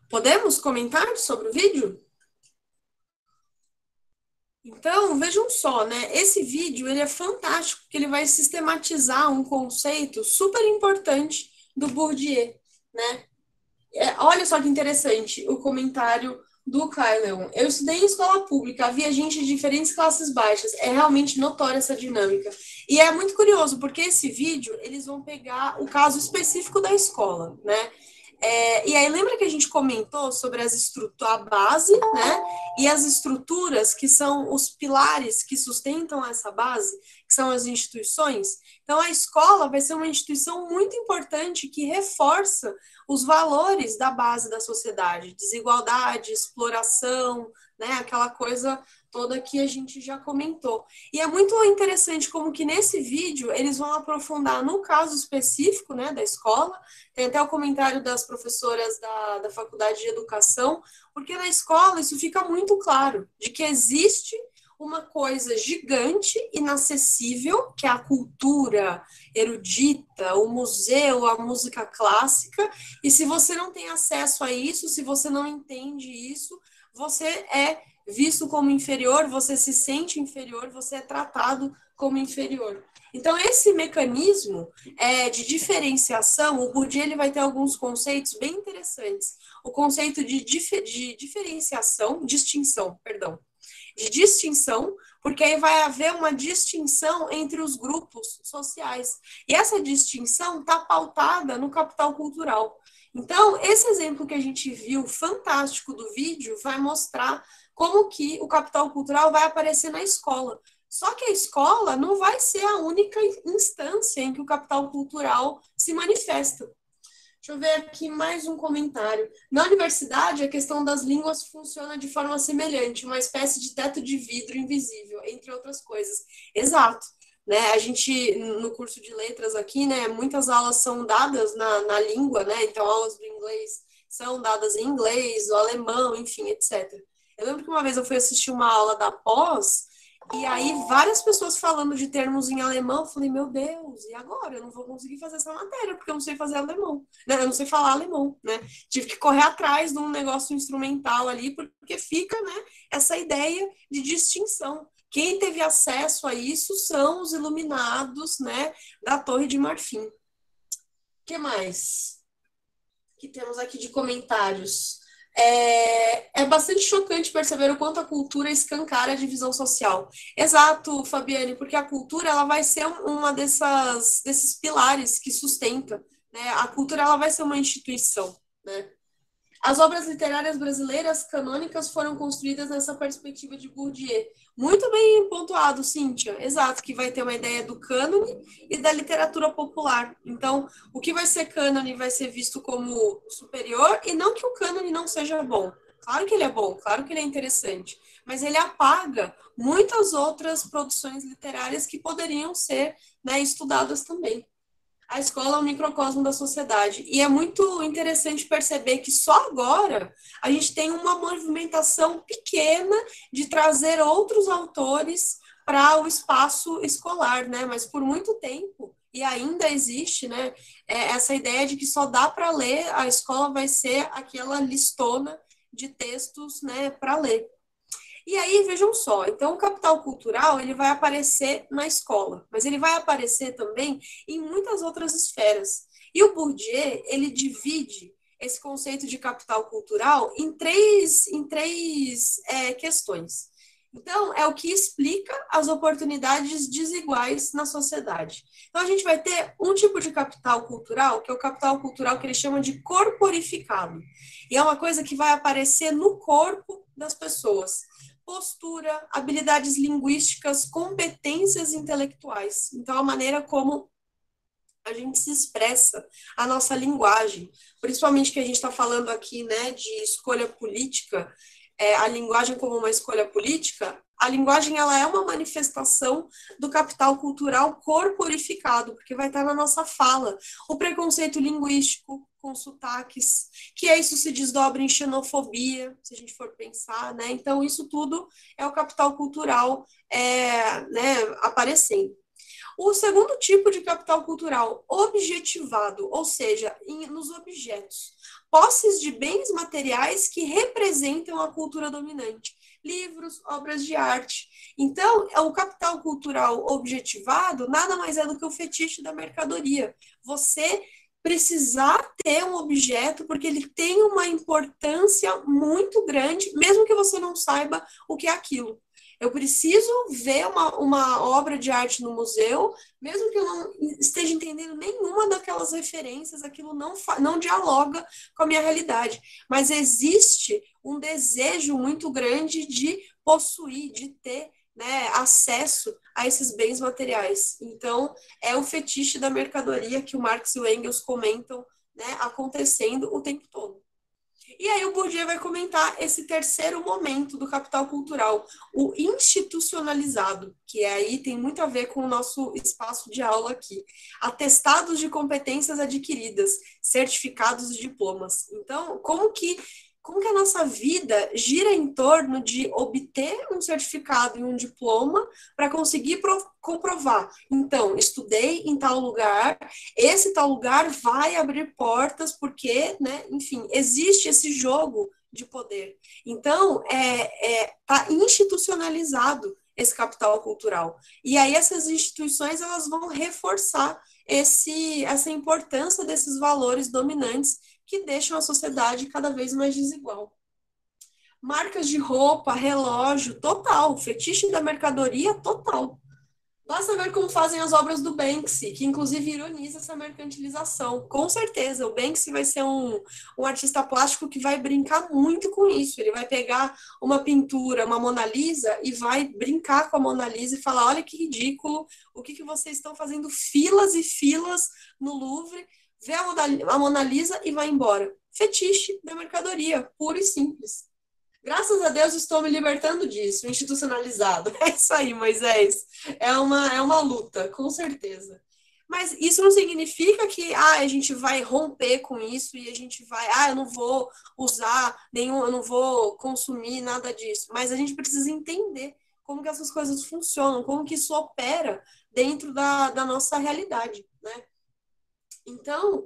Podemos comentar sobre o vídeo? Então, vejam só, né? Esse vídeo, ele é fantástico, porque ele vai sistematizar um conceito super importante do Bourdieu, né? Olha só que interessante o comentário do Kyleon. Eu estudei em escola pública, havia gente de diferentes classes baixas. É realmente notória essa dinâmica. E é muito curioso, porque esse vídeo, eles vão pegar o caso específico da escola, né? E aí, lembra que a gente comentou sobre a base, né? E as estruturas, que são os pilares que sustentam essa base, que são as instituições? Então, a escola vai ser uma instituição muito importante que reforça os valores da base da sociedade, desigualdade, exploração, né? Aquela coisa toda que a gente já comentou. E é muito interessante como que nesse vídeo eles vão aprofundar no caso específico, né, da escola. Tem até o comentário das professoras da Faculdade de Educação, porque na escola isso fica muito claro, de que existe uma coisa gigante, inacessível, que é a cultura erudita, o museu, a música clássica, e se você não tem acesso a isso, se você não entende isso, você é visto como inferior, você se sente inferior, você é tratado como inferior. Então, esse mecanismo de diferenciação, o Bourdieu ele vai ter alguns conceitos bem interessantes. O conceito de distinção, porque aí vai haver uma distinção entre os grupos sociais. E essa distinção está pautada no capital cultural. Então, esse exemplo que a gente viu, fantástico do vídeo, vai mostrar como que o capital cultural vai aparecer na escola. Só que a escola não vai ser a única instância em que o capital cultural se manifesta. Deixa eu ver aqui mais um comentário. Na universidade, a questão das línguas funciona de forma semelhante, uma espécie de teto de vidro invisível, entre outras coisas. Exato. Né? A gente, no curso de letras aqui, né, muitas aulas são dadas na língua, né? Então, aulas do inglês são dadas em inglês, o alemão, enfim, etc. Eu lembro que uma vez eu fui assistir uma aula da pós, e aí várias pessoas falando de termos em alemão, eu falei, meu Deus, e agora? Eu não vou conseguir fazer essa matéria, porque eu não sei fazer alemão, né? Eu não sei falar alemão, né? Tive que correr atrás de um negócio instrumental ali, porque fica, né, essa ideia de distinção. Quem teve acesso a isso são os iluminados, né, da Torre de Marfim. O que mais que temos aqui de comentários? É bastante chocante perceber o quanto a cultura escancara a divisão social. Exato, Fabiane, porque a cultura ela vai ser uma desses pilares que sustenta, né? A cultura ela vai ser uma instituição, né? As obras literárias brasileiras canônicas foram construídas nessa perspectiva de Bourdieu. Muito bem pontuado, Cíntia. Exato, que vai ter uma ideia do cânone e da literatura popular. Então, o que vai ser cânone vai ser visto como superior, e não que o cânone não seja bom. Claro que ele é bom, claro que ele é interessante, mas ele apaga muitas outras produções literárias que poderiam ser, né, estudadas também. A escola é um microcosmo da sociedade. E é muito interessante perceber que só agora a gente tem uma movimentação pequena de trazer outros autores para o espaço escolar, né? Mas por muito tempo, e ainda existe, né, essa ideia de que só dá para ler, a escola vai ser aquela listona de textos, né, para ler. E aí, vejam só, então o capital cultural ele vai aparecer na escola, mas ele vai aparecer também em muitas outras esferas. E o Bourdieu, ele divide esse conceito de capital cultural em três questões. Então, é o que explica as oportunidades desiguais na sociedade. Então, a gente vai ter um tipo de capital cultural, que é o capital cultural que ele chama de corporificado. E é uma coisa que vai aparecer no corpo das pessoas. Postura, habilidades linguísticas, competências intelectuais. Então, a maneira como a gente se expressa, a nossa linguagem, principalmente que a gente está falando aqui, né, de escolha política, a linguagem como uma escolha política, a linguagem ela é uma manifestação do capital cultural corporificado, porque vai estar na nossa fala. O preconceito linguístico, com sotaques, que isso se desdobra em xenofobia, se a gente for pensar, né? Então, isso tudo é o capital cultural né, aparecendo. O segundo tipo de capital cultural, objetivado, ou seja, nos objetos. Posses de bens materiais que representam a cultura dominante. Livros, obras de arte. Então, o capital cultural objetivado nada mais é do que o fetiche da mercadoria. Você precisar ter um objeto porque ele tem uma importância muito grande, mesmo que você não saiba o que é aquilo. Eu preciso ver uma obra de arte no museu, mesmo que eu não esteja entendendo nenhuma daquelas referências, aquilo não dialoga com a minha realidade. Mas existe um desejo muito grande de possuir, de ter, né, acesso a esses bens materiais. Então, é o fetiche da mercadoria que o Marx e o Engels comentam, né, acontecendo o tempo todo. E aí o Bourdieu vai comentar esse terceiro momento do capital cultural, o institucionalizado, que aí tem muito a ver com o nosso espaço de aula aqui. Atestados de competências adquiridas, certificados e diplomas. Então, como que a nossa vida gira em torno de obter um certificado e um diploma para conseguir comprovar. Então, estudei em tal lugar, esse tal lugar vai abrir portas porque, né, enfim, existe esse jogo de poder. Então, tá institucionalizado esse capital cultural. E aí essas instituições elas vão reforçar essa importância desses valores dominantes que deixam a sociedade cada vez mais desigual. Marcas de roupa, relógio, total. Fetiche da mercadoria, total. Basta ver como fazem as obras do Banksy, que inclusive ironiza essa mercantilização. Com certeza, o Banksy vai ser um artista plástico que vai brincar muito com isso. Ele vai pegar uma pintura, uma Mona Lisa, e vai brincar com a Mona Lisa e falar, olha que ridículo, o que vocês estão fazendo filas e filas no Louvre, vê a Mona Lisa e vai embora. Fetiche da mercadoria, puro e simples. Graças a Deus estou me libertando disso, institucionalizado. É isso aí, Moisés. É uma luta, com certeza. Mas isso não significa que a gente vai romper com isso e a gente vai, eu não vou usar nenhum, eu não vou consumir nada disso. Mas a gente precisa entender como que essas coisas funcionam, como que isso opera dentro da nossa realidade, né? Então,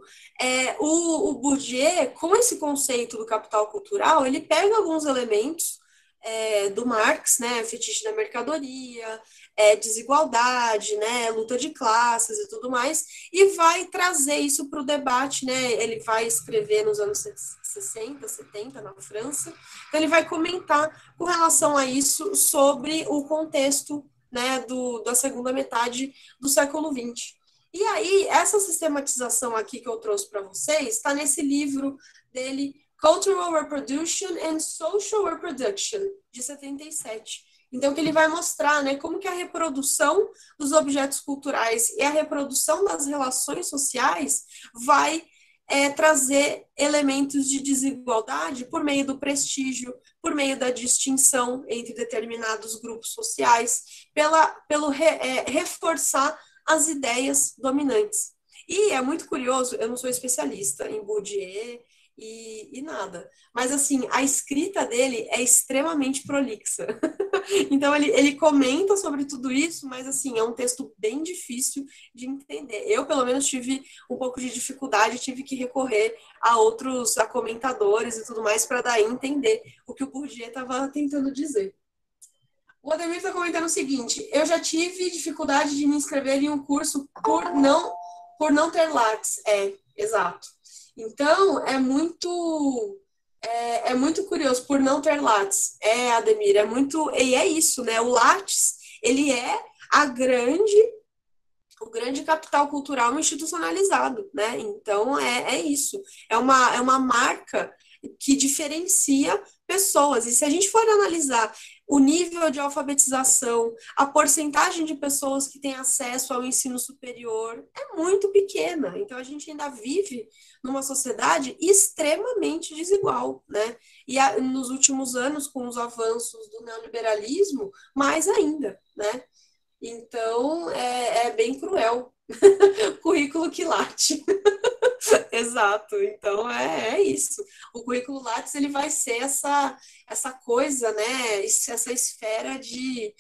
o Bourdieu, com esse conceito do capital cultural, ele pega alguns elementos do Marx, né, fetiche da mercadoria, desigualdade, né, luta de classes e tudo mais, e vai trazer isso para o debate, né, ele vai escrever nos anos 60, 70, na França, então ele vai comentar com relação a isso sobre o contexto, né, da segunda metade do século XX. E aí, essa sistematização aqui que eu trouxe para vocês está nesse livro dele, Cultural Reproduction and Social Reproduction, de 77. Então, que ele vai mostrar, né, como que a reprodução dos objetos culturais e a reprodução das relações sociais vai trazer elementos de desigualdade por meio do prestígio, por meio da distinção entre determinados grupos sociais, pelo reforçar as ideias dominantes. E é muito curioso, eu não sou especialista em Bourdieu e nada, mas assim, a escrita dele é extremamente prolixa. Então ele comenta sobre tudo isso, mas assim, é um texto bem difícil de entender. Eu, pelo menos, tive um pouco de dificuldade, tive que recorrer a comentadores e tudo mais para daí entender o que o Bourdieu estava tentando dizer. O Ademir está comentando o seguinte: eu já tive dificuldade de me inscrever em um curso por não ter Lattes. Exato. Então, é muito É muito curioso por não ter Lattes. Ademir, é muito. E é isso, né? O Lattes, ele é a grande o grande capital cultural institucionalizado, né? Então é isso. É uma marca que diferencia pessoas. E se a gente for analisar o nível de alfabetização, a porcentagem de pessoas que têm acesso ao ensino superior é muito pequena. Então a gente ainda vive numa sociedade extremamente desigual, né? E nos últimos anos, com os avanços do neoliberalismo, mais ainda, né? Então, é bem cruel. Currículo que late. Exato. Então, é isso. O currículo Lattes, ele vai ser essa coisa, né? Essa esfera de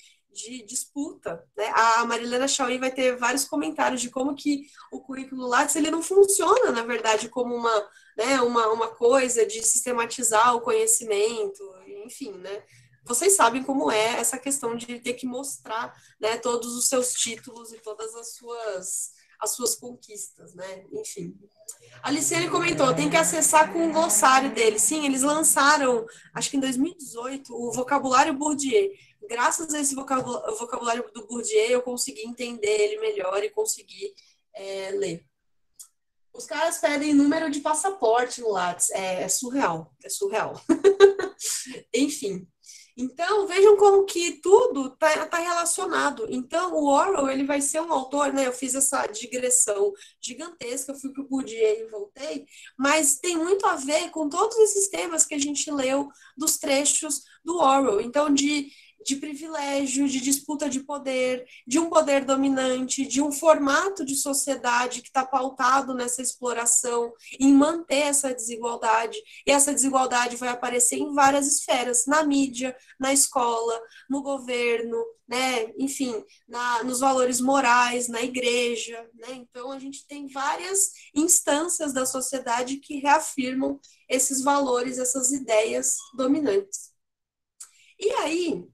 disputa, né? A Marilena Chauí vai ter vários comentários de como que o currículo Lattes, ele não funciona, na verdade, como uma coisa de sistematizar o conhecimento, enfim, né? Vocês sabem como é essa questão de ter que mostrar, né, todos os seus títulos e todas as suas conquistas, né? Enfim. A Aliciane comentou, tem que acessar com o glossário deles. Sim, eles lançaram, acho que em 2018, o vocabulário Bourdieu. Graças a esse vocabulário do Bourdieu, eu consegui entender ele melhor e consegui ler. Os caras pedem número de passaporte no Lattes. É surreal, é surreal. Enfim. Então, vejam como que tudo tá relacionado. Então, o Orwell, ele vai ser um autor, né? Eu fiz essa digressão gigantesca, eu fui para o Bourdieu e voltei, mas tem muito a ver com todos esses temas que a gente leu dos trechos do Orwell. Então, de privilégio, de disputa de poder, de um poder dominante, de um formato de sociedade que está pautado nessa exploração, em manter essa desigualdade. E essa desigualdade vai aparecer em várias esferas, na mídia, na escola, no governo, né? Enfim, nos valores morais, na igreja, né? Então, a gente tem várias instâncias da sociedade que reafirmam esses valores, essas ideias dominantes. E aí,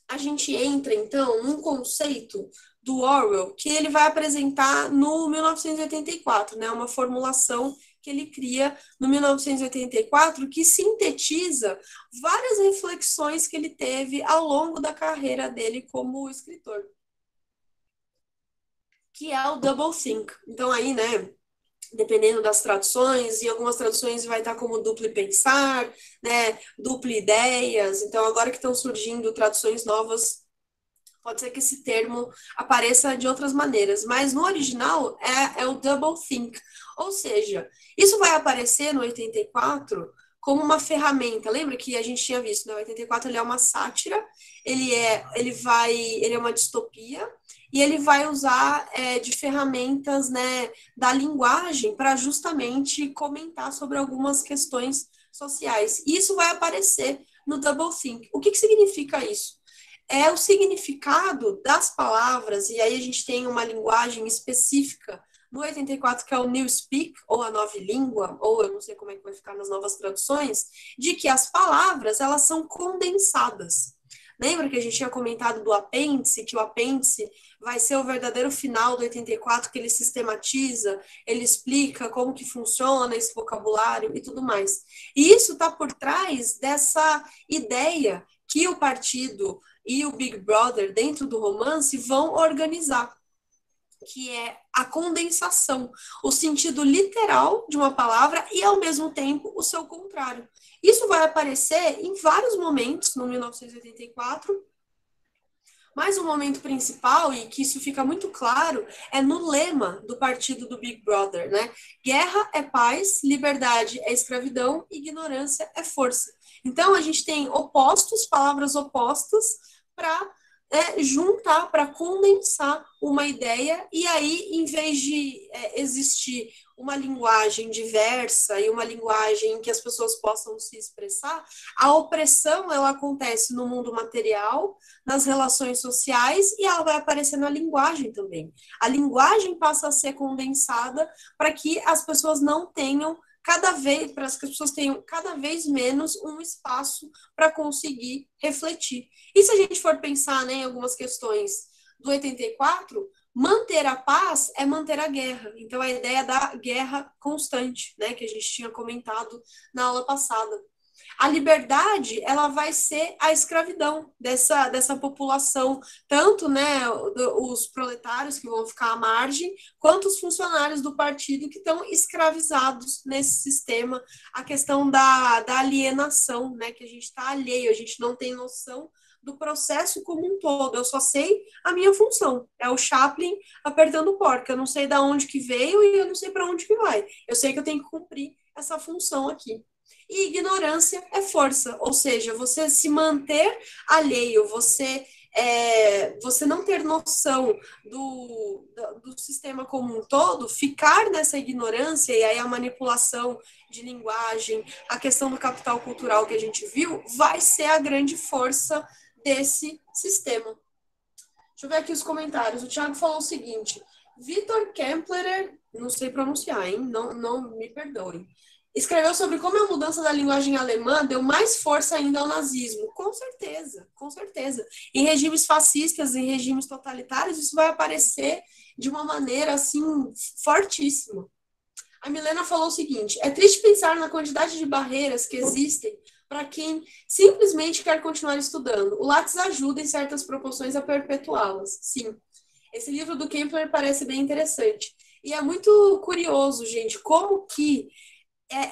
a gente entra, então, num conceito do Orwell que ele vai apresentar no 1984, né? Uma formulação que ele cria no 1984 que sintetiza várias reflexões que ele teve ao longo da carreira dele como escritor, que é o doublethink. Então, aí, né, dependendo das traduções, em algumas traduções vai estar como duplo pensar, né, duplo ideias. Então, agora que estão surgindo traduções novas, pode ser que esse termo apareça de outras maneiras, mas no original é o doublethink. Ou seja, isso vai aparecer no 84 como uma ferramenta. Lembra que a gente tinha visto, né? O 84 ele é uma sátira, ele é uma distopia, e ele vai usar de ferramentas, né, da linguagem para justamente comentar sobre algumas questões sociais. E isso vai aparecer no doublethink. O que significa isso? É o significado das palavras, e aí a gente tem uma linguagem específica no 84, que é o Newspeak, ou a nova língua, ou eu não sei como é que vai ficar nas novas traduções, de que as palavras, elas são condensadas. Lembra que a gente tinha comentado do apêndice, que o apêndice vai ser o verdadeiro final do 84, que ele sistematiza, ele explica como que funciona esse vocabulário e tudo mais. E isso está por trás dessa ideia que o partido e o Big Brother, dentro do romance, vão organizar, que é a condensação, o sentido literal de uma palavra e, ao mesmo tempo, o seu contrário. Isso vai aparecer em vários momentos no 1984, mas o momento principal, e que isso fica muito claro, é no lema do partido do Big Brother, né? Guerra é paz, liberdade é escravidão, ignorância é força. Então, a gente tem opostos, palavras opostas, para juntar, para condensar uma ideia, e aí, em vez de existir uma linguagem diversa e uma linguagem em que as pessoas possam se expressar, a opressão, ela acontece no mundo material, nas relações sociais, e ela vai aparecer na linguagem também. A linguagem passa a ser condensada para que as pessoas não tenham para que as pessoas tenham cada vez menos um espaço para conseguir refletir. E se a gente for pensar, né, em algumas questões do 84, Manter a paz é manter a guerra. Então, a ideia da guerra constante, né, que a gente tinha comentado na aula passada. A liberdade, ela vai ser a escravidão dessa população, tanto, né, os proletários que vão ficar à margem, quanto os funcionários do partido que estão escravizados nesse sistema. A questão da alienação, né, que a gente está alheio, a gente não tem noção do processo como um todo. Eu só sei a minha função. É o Chaplin apertando porca. Eu não sei de onde que veio e eu não sei para onde que vai. Eu sei que eu tenho que cumprir essa função aqui. E ignorância é força, ou seja, você se manter alheio, você não ter noção do sistema como um todo, ficar nessa ignorância, e aí a manipulação de linguagem, a questão do capital cultural que a gente viu, vai ser a grande força desse sistema. Deixa eu ver aqui os comentários. O Thiago falou o seguinte: Vitor Kemplerer, não sei pronunciar, hein? Não me perdoem. Escreveu sobre como a mudança da linguagem alemã deu mais força ainda ao nazismo. Com certeza, com certeza. Em regimes fascistas, em regimes totalitários, isso vai aparecer de uma maneira, assim, fortíssima. A Milena falou o seguinte: é triste pensar na quantidade de barreiras que existem para quem simplesmente quer continuar estudando. O Lattes ajuda, em certas proporções, a perpetuá-las. Sim, esse livro do Kempler parece bem interessante. E é muito curioso, gente, como que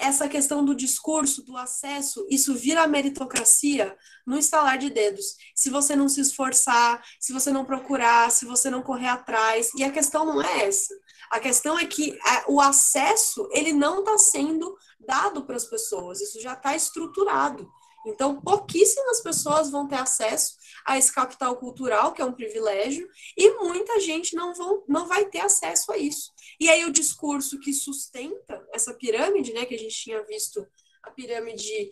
essa questão do discurso, do acesso, isso vira meritocracia no estalar de dedos. Se você não se esforçar, se você não procurar, se você não correr atrás. E a questão não é essa. A questão é que o acesso, ele não está sendo dado para as pessoas. Isso já está estruturado. Então, pouquíssimas pessoas vão ter acesso a esse capital cultural, que é um privilégio, e muita gente não vai ter acesso a isso. E aí o discurso que sustenta essa pirâmide, né, que a gente tinha visto, a pirâmide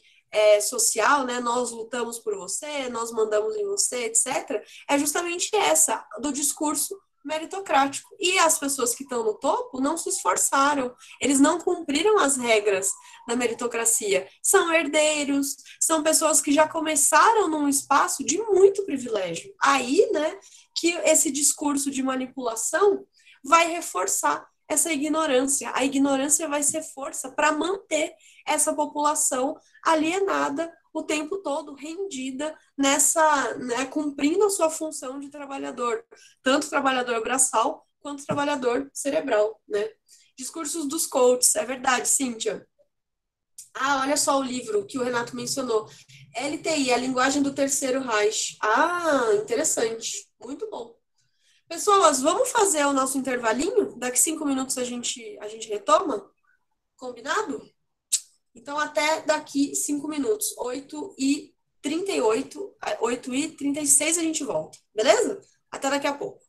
social, né, nós lutamos por você, nós mandamos em você, etc., é justamente essa, do discurso meritocrático. E as pessoas que estão no topo não se esforçaram, eles não cumpriram as regras da meritocracia. São herdeiros, são pessoas que já começaram num espaço de muito privilégio. Aí, né, que esse discurso de manipulação vai reforçar essa ignorância. A ignorância vai ser força para manter essa população alienada o tempo todo, rendida nessa, né, cumprindo a sua função de trabalhador, tanto trabalhador braçal quanto trabalhador cerebral, né? Discursos dos coaches, é verdade, Cíntia. Ah, olha só o livro que o Renato mencionou. LTI, a linguagem do terceiro Reich. Ah, interessante. Muito bom. Pessoas, vamos fazer o nosso intervalinho? Daqui 5 minutos a gente retoma? Combinado? Então, até daqui 5 minutos. 8h38, 8h36 a gente volta. Beleza? Até daqui a pouco.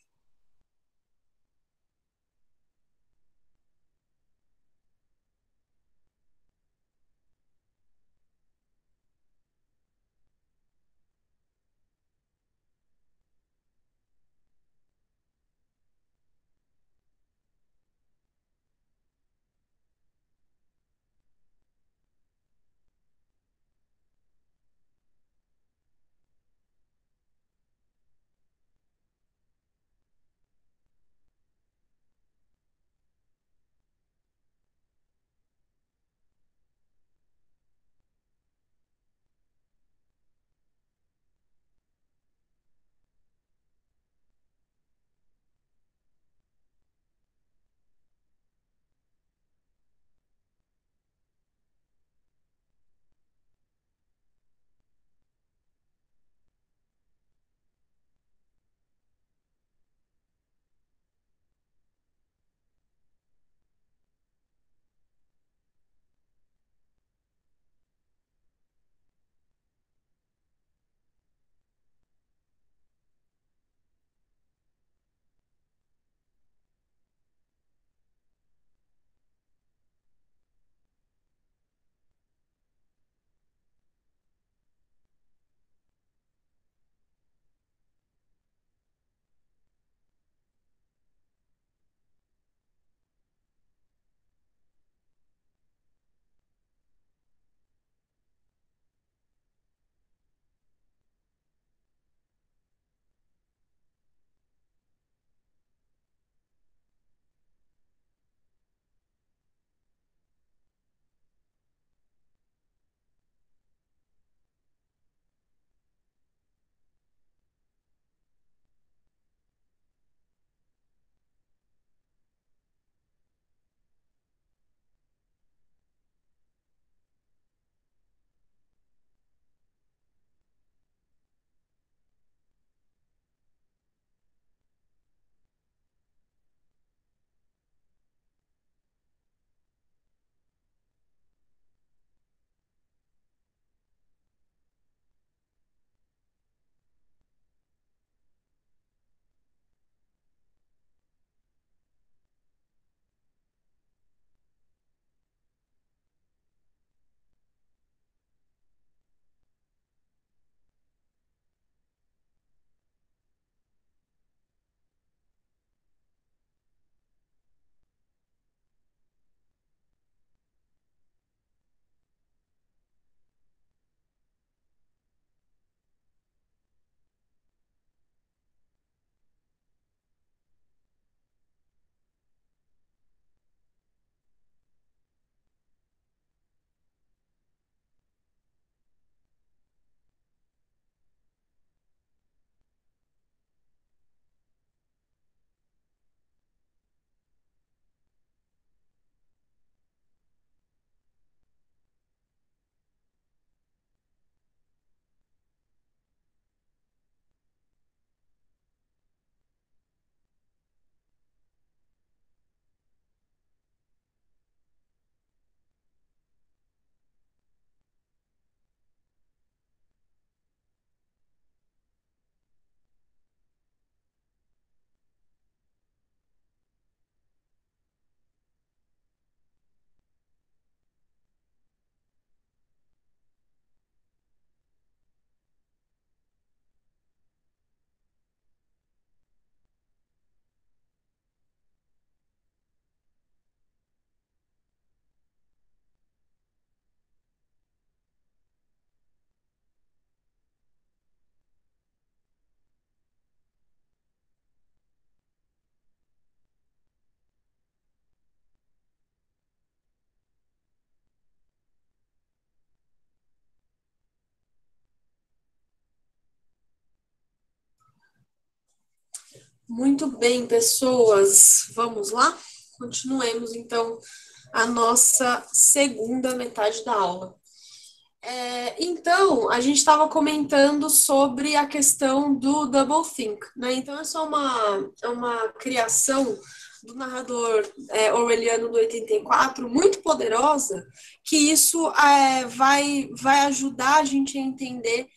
Muito bem, pessoas. Vamos lá? Continuemos, então, a nossa segunda metade da aula. Então, a gente estava comentando sobre a questão do doublethink, né? Então, essa é uma criação do narrador orwelliano do 84, muito poderosa, que isso vai ajudar a gente a entender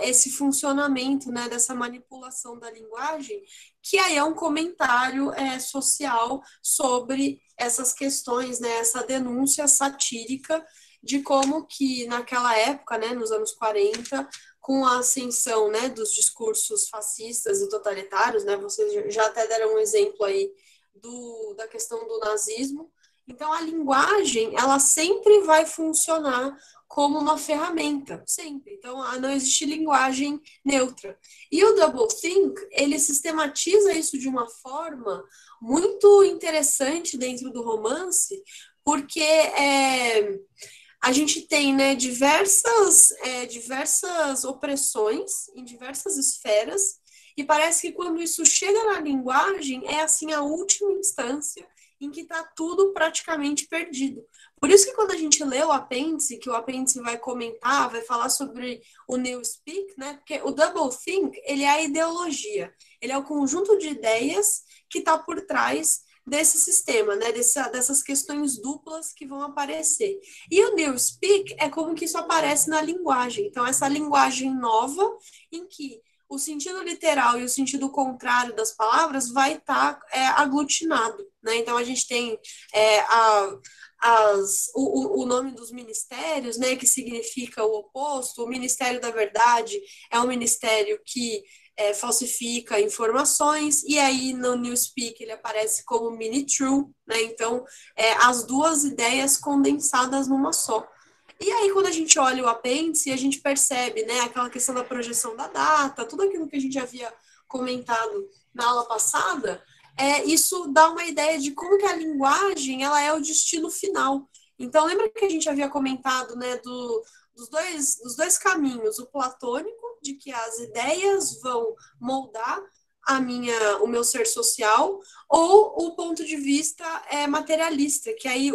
esse funcionamento, né, dessa manipulação da linguagem, que aí é um comentário social sobre essas questões, né, essa denúncia satírica de como que naquela época, né, nos anos 40, com a ascensão, né, dos discursos fascistas e totalitários, né, vocês já até deram um exemplo aí da questão do nazismo. Então, a linguagem, ela sempre vai funcionar como uma ferramenta, sempre. Então, não existe linguagem neutra. E o doublethink, ele sistematiza isso de uma forma muito interessante dentro do romance, porque a gente tem, né, diversas opressões em diversas esferas, e parece que quando isso chega na linguagem, é assim a última instância em que está tudo praticamente perdido. Por isso que quando a gente lê o apêndice, que o apêndice vai comentar, vai falar sobre o Newspeak, né? Porque o doublethink, ele é a ideologia, ele é o conjunto de ideias que está por trás desse sistema, né? Dessas questões duplas que vão aparecer. E o Newspeak é como que isso aparece na linguagem. Então, essa linguagem nova em que o sentido literal e o sentido contrário das palavras vai estar aglutinado, né? Então, a gente tem o nome dos ministérios, né, que significa o oposto. O Ministério da Verdade é um ministério que falsifica informações, e aí no Newspeak ele aparece como mini-true, né? Então, as duas ideias condensadas numa só. E aí, quando a gente olha o apêndice, a gente percebe, né, aquela questão da projeção da data, tudo aquilo que a gente havia comentado na aula passada, isso dá uma ideia de como que a linguagem ela é o destino final. Então, lembra que a gente havia comentado, né, dos dois caminhos, o platônico, de que as ideias vão moldar o meu ser social, ou o ponto de vista materialista, que aí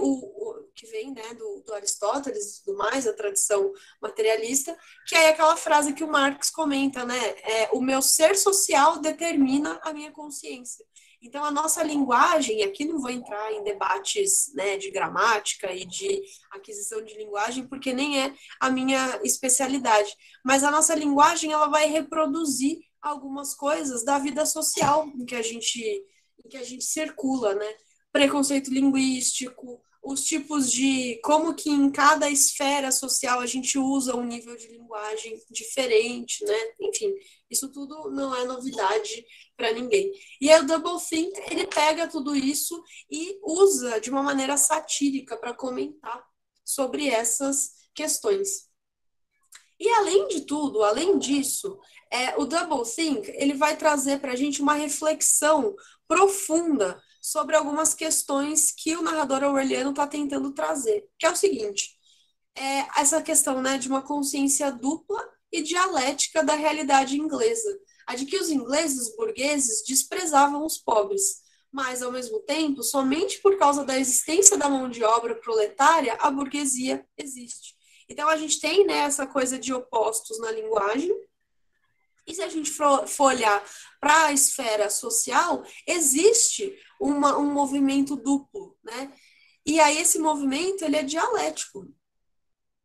que vem, né, do Aristóteles e tudo mais, a tradição materialista, que aí é aquela frase que o Marx comenta, né, o meu ser social determina a minha consciência. Então, a nossa linguagem, aqui não vou entrar em debates, né, de gramática e de aquisição de linguagem, porque nem é a minha especialidade, mas a nossa linguagem ela vai reproduzir algumas coisas da vida social em que a gente circula, né? Preconceito linguístico, os tipos de como que em cada esfera social a gente usa um nível de linguagem diferente, né? Enfim, isso tudo não é novidade para ninguém. E aí o doublethink, ele pega tudo isso e usa de uma maneira satírica para comentar sobre essas questões. E além de tudo, além disso, o doublethink, ele vai trazer para a gente uma reflexão profunda sobre algumas questões que o narrador orwelliano está tentando trazer, que é o seguinte, essa questão, né, de uma consciência dupla e dialética da realidade inglesa, a de que os ingleses burgueses desprezavam os pobres, mas, ao mesmo tempo, somente por causa da existência da mão de obra proletária, a burguesia existe. Então, a gente tem, né, essa coisa de opostos na linguagem, e se a gente for olhar para a esfera social, existe um movimento duplo, né? E aí esse movimento, ele é dialético.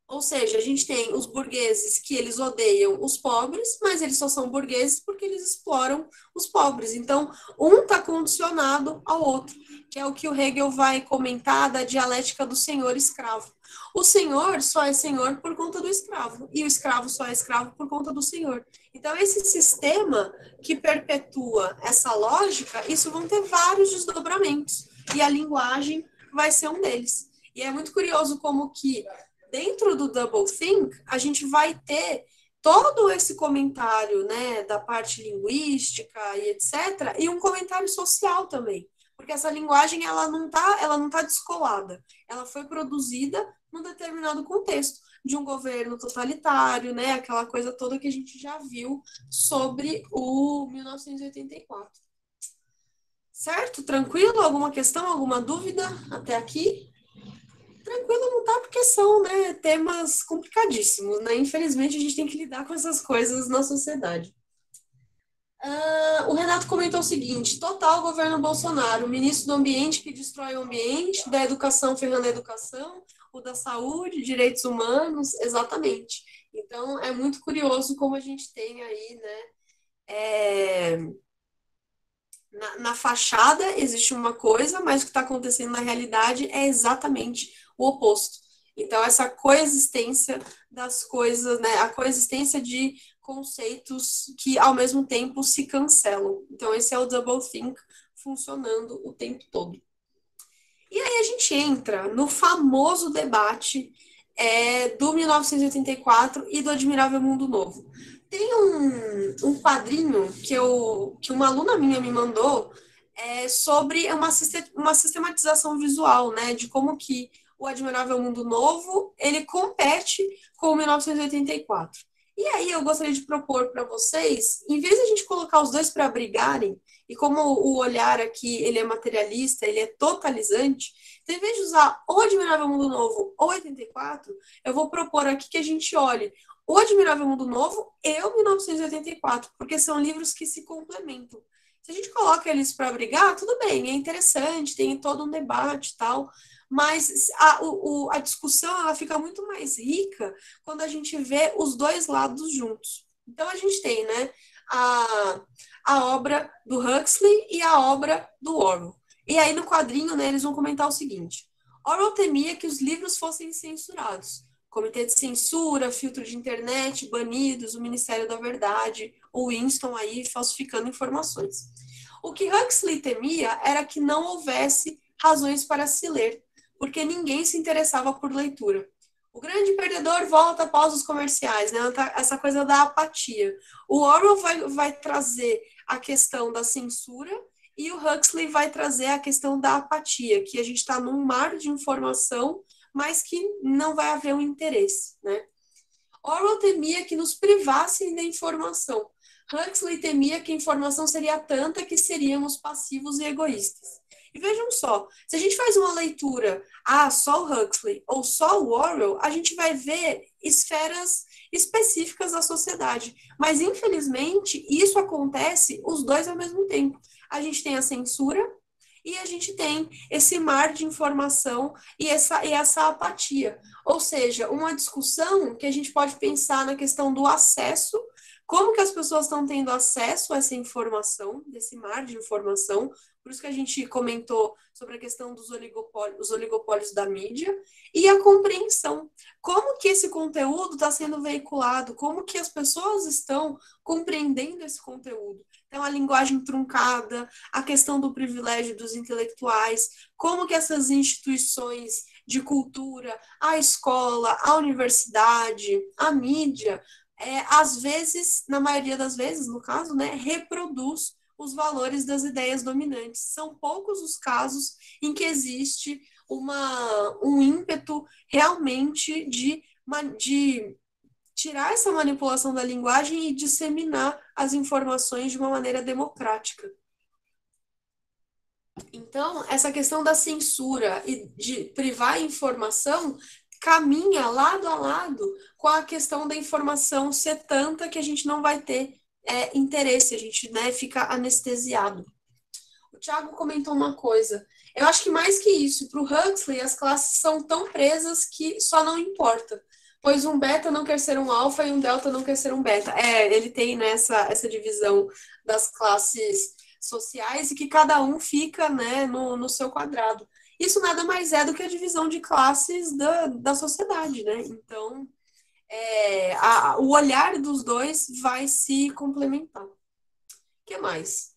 Ou seja, a gente tem os burgueses que eles odeiam os pobres, mas eles só são burgueses porque eles exploram os pobres. Então, um está condicionado ao outro, que é o que o Hegel vai comentar da dialética do senhor-escravo. O senhor só é senhor por conta do escravo, e o escravo só é escravo por conta do senhor. Então, esse sistema que perpetua essa lógica, isso vão ter vários desdobramentos, e a linguagem vai ser um deles. E é muito curioso como que dentro do doublethink, a gente vai ter todo esse comentário, né, da parte linguística e etc., e um comentário social também, porque essa linguagem ela não tá descolada, ela foi produzida num determinado contexto de um governo totalitário, né, aquela coisa toda que a gente já viu sobre o 1984. Certo? Tranquilo? Alguma questão, alguma dúvida até aqui? Tranquilo não tá, porque são, né, temas complicadíssimos, né? Infelizmente, a gente tem que lidar com essas coisas na sociedade. O Renato comentou o seguinte: total governo Bolsonaro, o ministro do Ambiente que destrói o ambiente, da educação ferrando a educação, o da saúde, direitos humanos, exatamente. Então, é muito curioso como a gente tem aí, né, na fachada existe uma coisa, mas o que está acontecendo na realidade é exatamente o oposto. Então, essa coexistência das coisas, né, a coexistência de conceitos que ao mesmo tempo se cancelam. Então, esse é o doublethink funcionando o tempo todo. E aí a gente entra no famoso debate do 1984 e do Admirável Mundo Novo. Tem um quadrinho que uma aluna minha me mandou sobre uma sistematização visual, né, de como que o Admirável Mundo Novo ele compete com o 1984. E aí eu gostaria de propor para vocês, em vez de a gente colocar os dois para brigarem, e como o olhar aqui ele é materialista, ele é totalizante, então, em vez de usar o Admirável Mundo Novo ou 84, eu vou propor aqui que a gente olhe o Admirável Mundo Novo e o 1984, porque são livros que se complementam. Se a gente coloca eles para brigar, tudo bem, é interessante, tem todo um debate e tal, mas a discussão ela fica muito mais rica quando a gente vê os dois lados juntos. Então, a gente tem, né, a obra do Huxley e a obra do Orwell. E aí, no quadrinho, né, eles vão comentar o seguinte: Orwell temia que os livros fossem censurados. Comitê de censura, filtro de internet, banidos, o Ministério da Verdade, o Winston aí falsificando informações. O que Huxley temia era que não houvesse razões para se ler, porque ninguém se interessava por leitura. O grande perdedor volta após os comerciais, né? Essa coisa da apatia. O Orwell vai trazer a questão da censura e o Huxley vai trazer a questão da apatia, que a gente está num mar de informação, mas que não vai haver um interesse, né? Orwell temia que nos privassem da informação. Huxley temia que a informação seria tanta que seríamos passivos e egoístas. E vejam só, se a gente faz uma leitura, só o Huxley ou só o Orwell, a gente vai ver esferas específicas da sociedade. Mas, infelizmente, isso acontece os dois ao mesmo tempo. A gente tem a censura e a gente tem esse mar de informação e essa apatia. Ou seja, uma discussão que a gente pode pensar na questão do acesso, como que as pessoas estão tendo acesso a essa informação, desse mar de informação. Por isso que a gente comentou sobre a questão dos oligopólios da mídia e a compreensão. Como que esse conteúdo está sendo veiculado, como que as pessoas estão compreendendo esse conteúdo. Então, a linguagem truncada, a questão do privilégio dos intelectuais, como que essas instituições de cultura, a escola, a universidade, a mídia, às vezes, na maioria das vezes, no caso, né, reproduz os valores das ideias dominantes. São poucos os casos em que existe um ímpeto realmente de tirar essa manipulação da linguagem e disseminar as informações de uma maneira democrática. Então, essa questão da censura e de privar a informação caminha lado a lado com a questão da informação ser tanta que a gente não vai ter interesse, a gente, né, fica anestesiado. O Thiago comentou uma coisa. Eu acho que mais que isso, para o Huxley, as classes são tão presas que só não importa. Pois um beta não quer ser um alfa e um delta não quer ser um beta. Ele tem, né, essa divisão das classes sociais e que cada um fica, né, no seu quadrado. Isso nada mais é do que a divisão de classes da sociedade, né? Então, o olhar dos dois vai se complementar. O que mais?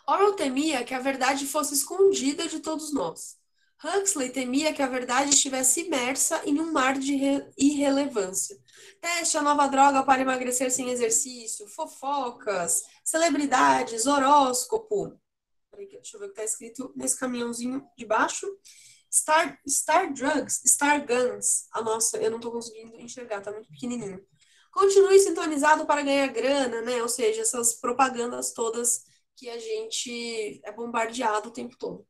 Orwell temia que a verdade fosse escondida de todos nós. Huxley temia que a verdade estivesse imersa em um mar de irrelevância. Teste a nova droga para emagrecer sem exercício, fofocas, celebridades, horóscopo. Deixa eu ver o que está escrito nesse caminhãozinho de baixo. Star Drugs, Star Guns. Nossa, eu não estou conseguindo enxergar, está muito pequenininho. Continue sintonizado para ganhar grana, né? Ou seja, essas propagandas todas que a gente é bombardeado o tempo todo.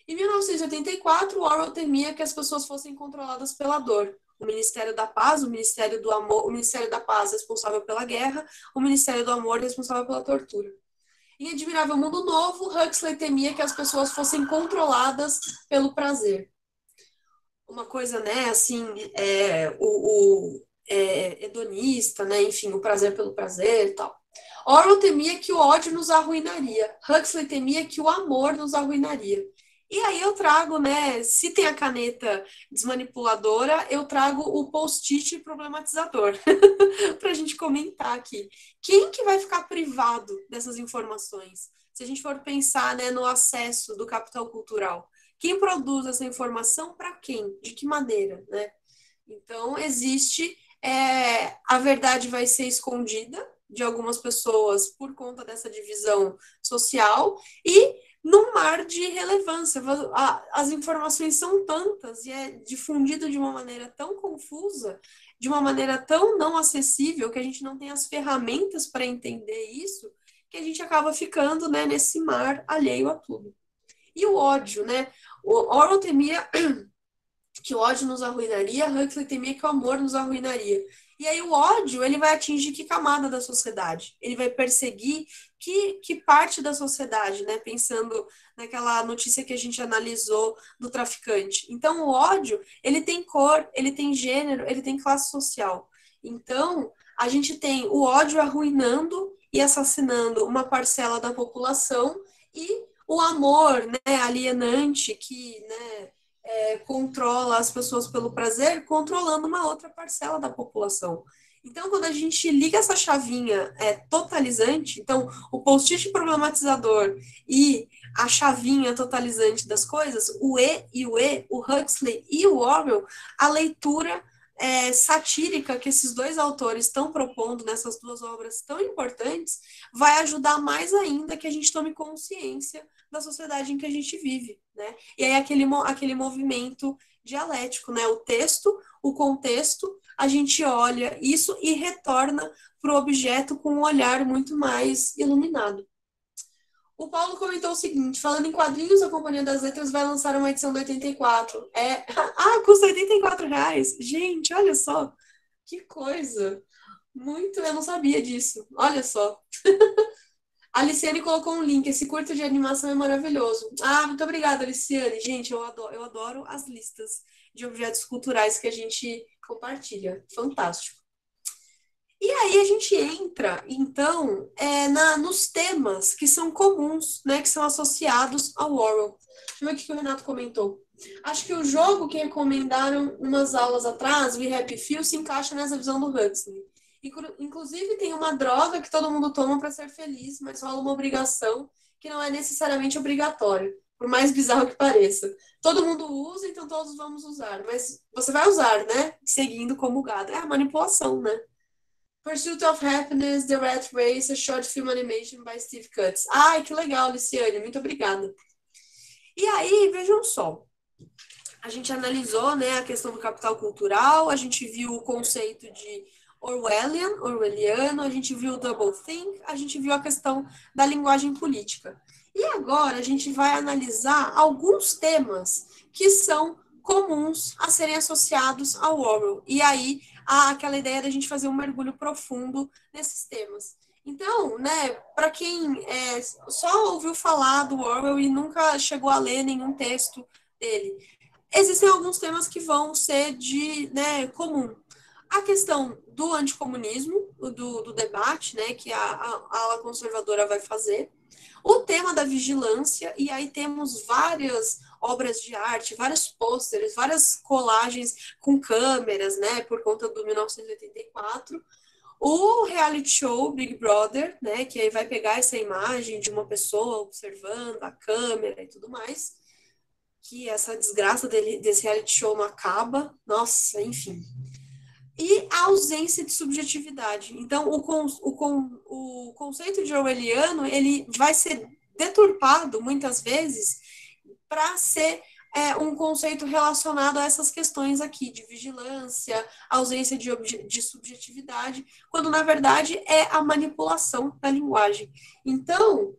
Em 1984, Orwell temia que as pessoas fossem controladas pela dor. O Ministério da Paz, o Ministério do Amor, o Ministério da Paz responsável pela guerra, o Ministério do Amor responsável pela tortura. Em Admirável Mundo Novo, Huxley temia que as pessoas fossem controladas pelo prazer. Uma coisa, né, assim, hedonista, né, enfim, o prazer pelo prazer e tal. Orwell temia que o ódio nos arruinaria. Huxley temia que o amor nos arruinaria. E aí eu trago, né, se tem a caneta desmanipuladora, eu trago o post-it problematizador para a gente comentar aqui. Quem que vai ficar privado dessas informações? Se a gente for pensar, né, no acesso do capital cultural, quem produz essa informação para quem? De que maneira, né? Então, existe, a verdade vai ser escondida de algumas pessoas por conta dessa divisão social e num mar de relevância. As informações são tantas e é difundido de uma maneira tão confusa, de uma maneira tão não acessível, que a gente não tem as ferramentas para entender isso, que a gente acaba ficando, né, nesse mar alheio a tudo. E o ódio, né? O Orwell temia que o ódio nos arruinaria, Huxley temia que o amor nos arruinaria. E aí o ódio, ele vai atingir que camada da sociedade? Ele vai perseguir que parte da sociedade, né? Pensando naquela notícia que a gente analisou do traficante. Então, o ódio, ele tem cor, ele tem gênero, ele tem classe social. Então, a gente tem o ódio arruinando e assassinando uma parcela da população e o amor, né, alienante, que, né, controla as pessoas pelo prazer, controlando uma outra parcela da população. Então, quando a gente liga essa chavinha totalizante, então, o post-it problematizador e a chavinha totalizante das coisas, o o Huxley e o Orwell, a leitura satírica que esses dois autores estão propondo nessas duas obras tão importantes, vai ajudar mais ainda que a gente tome consciência da sociedade em que a gente vive, né? E aí aquele movimento dialético, né? O texto, o contexto, a gente olha isso e retorna para o objeto com um olhar muito mais iluminado. O Paulo comentou o seguinte: falando em quadrinhos, a Companhia das Letras vai lançar uma edição do 84. Custa R$ 84. Gente, olha só. Que coisa. Muito, eu não sabia disso. Olha só. A Aliciane colocou um link. Esse curto de animação é maravilhoso. Muito obrigada, Aliciane. Gente, eu adoro as listas de objetos culturais que a gente compartilha. Fantástico. E aí a gente entra, então, nos temas que são comuns, né, que são associados ao Orwell. Deixa eu ver o que o Renato comentou. Acho que o jogo que recomendaram umas aulas atrás, o Happy Few, se encaixa nessa visão do Huxley. Inclusive, tem uma droga que todo mundo toma para ser feliz, mas rola uma obrigação que não é necessariamente obrigatória, por mais bizarro que pareça. Todo mundo usa, então todos vamos usar. Mas você vai usar, né? Seguindo como gado. É a manipulação, né? Pursuit of Happiness, The Rat Race, a short film animation by Steve Cutts. Ai, que legal, Luciane, muito obrigada. E aí, vejam só. A gente analisou, né, a questão do capital cultural, a gente viu o conceito de orwelliano, a gente viu o doublethink, a gente viu a questão da linguagem política. E agora a gente vai analisar alguns temas que são comuns a serem associados ao Orwell. E aí há aquela ideia da gente fazer um mergulho profundo nesses temas. Então, né, para quem só ouviu falar do Orwell e nunca chegou a ler nenhum texto dele, existem alguns temas que vão ser né, comum. A questão do anticomunismo, do debate, né, que a ala conservadora vai fazer. O tema da vigilância, e aí temos várias obras de arte, vários pôsteres, várias colagens com câmeras, né, por conta do 1984. O reality show Big Brother, né, que aí vai pegar essa imagem de uma pessoa observando a câmera e tudo mais, que essa desgraça desse reality show não acaba. Nossa, enfim. E a ausência de subjetividade. Então, o conceito de orwelliano, ele vai ser deturpado, muitas vezes, para ser um conceito relacionado a essas questões aqui, de vigilância, ausência de subjetividade, quando, na verdade, é a manipulação da linguagem. Então,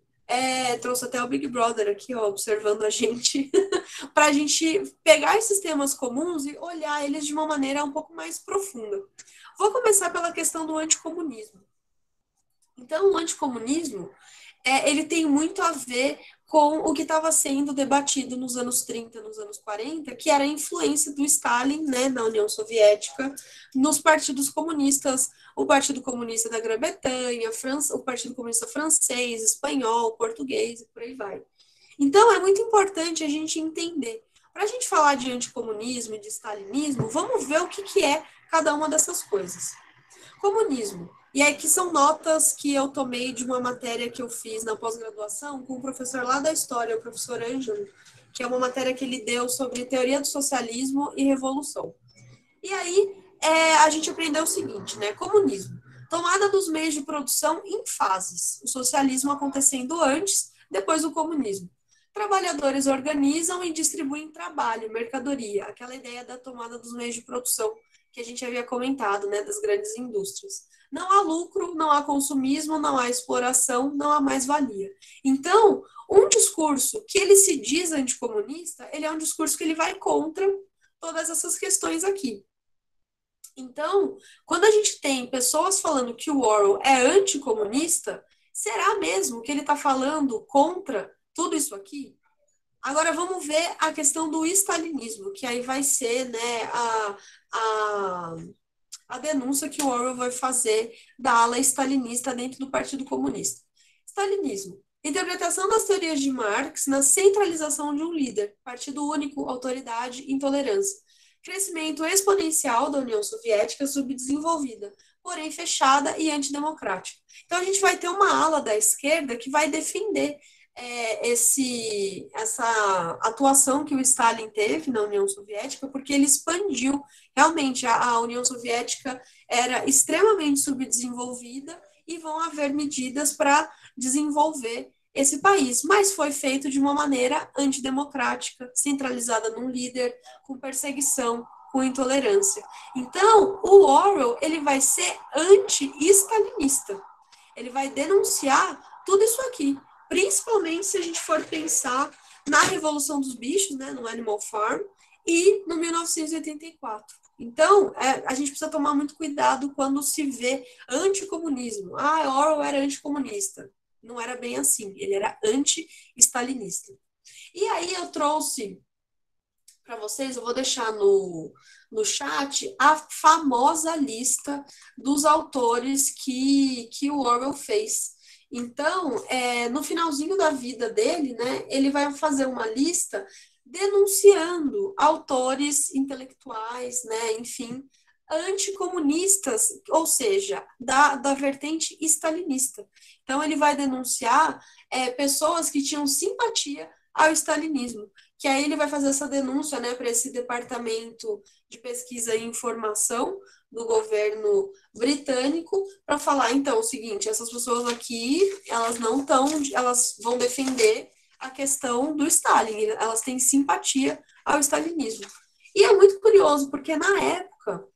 Trouxe até o Big Brother aqui, ó, observando a gente, para a gente pegar esses temas comuns e olhar eles de uma maneira um pouco mais profunda. Vou começar pela questão do anticomunismo. Então, o anticomunismo, ele tem muito a ver com o que estava sendo debatido nos anos 30, nos anos 40, que era a influência do Stalin, né, na União Soviética, nos partidos comunistas, o Partido Comunista da Grã-Bretanha, o Partido Comunista francês, espanhol, português e por aí vai. Então, é muito importante a gente entender. Para a gente falar de anticomunismo e de stalinismo, vamos ver o que é cada uma dessas coisas. Comunismo. E aqui são notas que eu tomei de uma matéria que eu fiz na pós-graduação com um professor lá da história, o professor Ângelo, que é uma matéria que ele deu sobre teoria do socialismo e revolução. E aí, a gente aprendeu o seguinte, né? Comunismo. Tomada dos meios de produção em fases. O socialismo acontecendo antes, depois o comunismo. Trabalhadores organizam e distribuem trabalho, mercadoria. Aquela ideia da tomada dos meios de produção que a gente havia comentado, né? Das grandes indústrias. Não há lucro, não há consumismo, não há exploração, não há mais-valia. Então, um discurso que ele se diz anticomunista, ele é um discurso que ele vai contra todas essas questões aqui. Então, quando a gente tem pessoas falando que o Orwell é anticomunista, será mesmo que ele está falando contra tudo isso aqui? Agora vamos ver a questão do stalinismo, que aí vai ser, né, a denúncia que o Orwell vai fazer da ala stalinista dentro do Partido Comunista. Stalinismo. Interpretação das teorias de Marx na centralização de um líder, partido único, autoridade, intolerância. Crescimento exponencial da União Soviética subdesenvolvida, porém fechada e antidemocrática. Então a gente vai ter uma ala da esquerda que vai defender essa atuação que o Stalin teve na União Soviética, porque ele expandiu. Realmente, a União Soviética era extremamente subdesenvolvida e vão haver medidas para desenvolver esse país, mas foi feito de uma maneira antidemocrática, centralizada num líder, com perseguição, com intolerância. Então, o Orwell, ele vai ser anti-stalinista. Ele vai denunciar tudo isso aqui, principalmente se a gente for pensar na Revolução dos Bichos, né, no Animal Farm, e no 1984. Então, a gente precisa tomar muito cuidado quando se vê anticomunismo. Orwell era anticomunista. Não era bem assim, ele era anti-stalinista. E aí eu trouxe para vocês, eu vou deixar no chat a famosa lista dos autores que o Orwell fez. Então, no finalzinho da vida dele, né, ele vai fazer uma lista denunciando autores intelectuais, né, enfim, anticomunistas, ou seja, da vertente stalinista. Então, ele vai denunciar pessoas que tinham simpatia ao stalinismo, que aí ele vai fazer essa denúncia, né, para esse departamento de pesquisa e informação do governo britânico, para falar, então, o seguinte, essas pessoas aqui, elas vão defender a questão do Stalin, elas têm simpatia ao stalinismo. E é muito curioso, porque na época,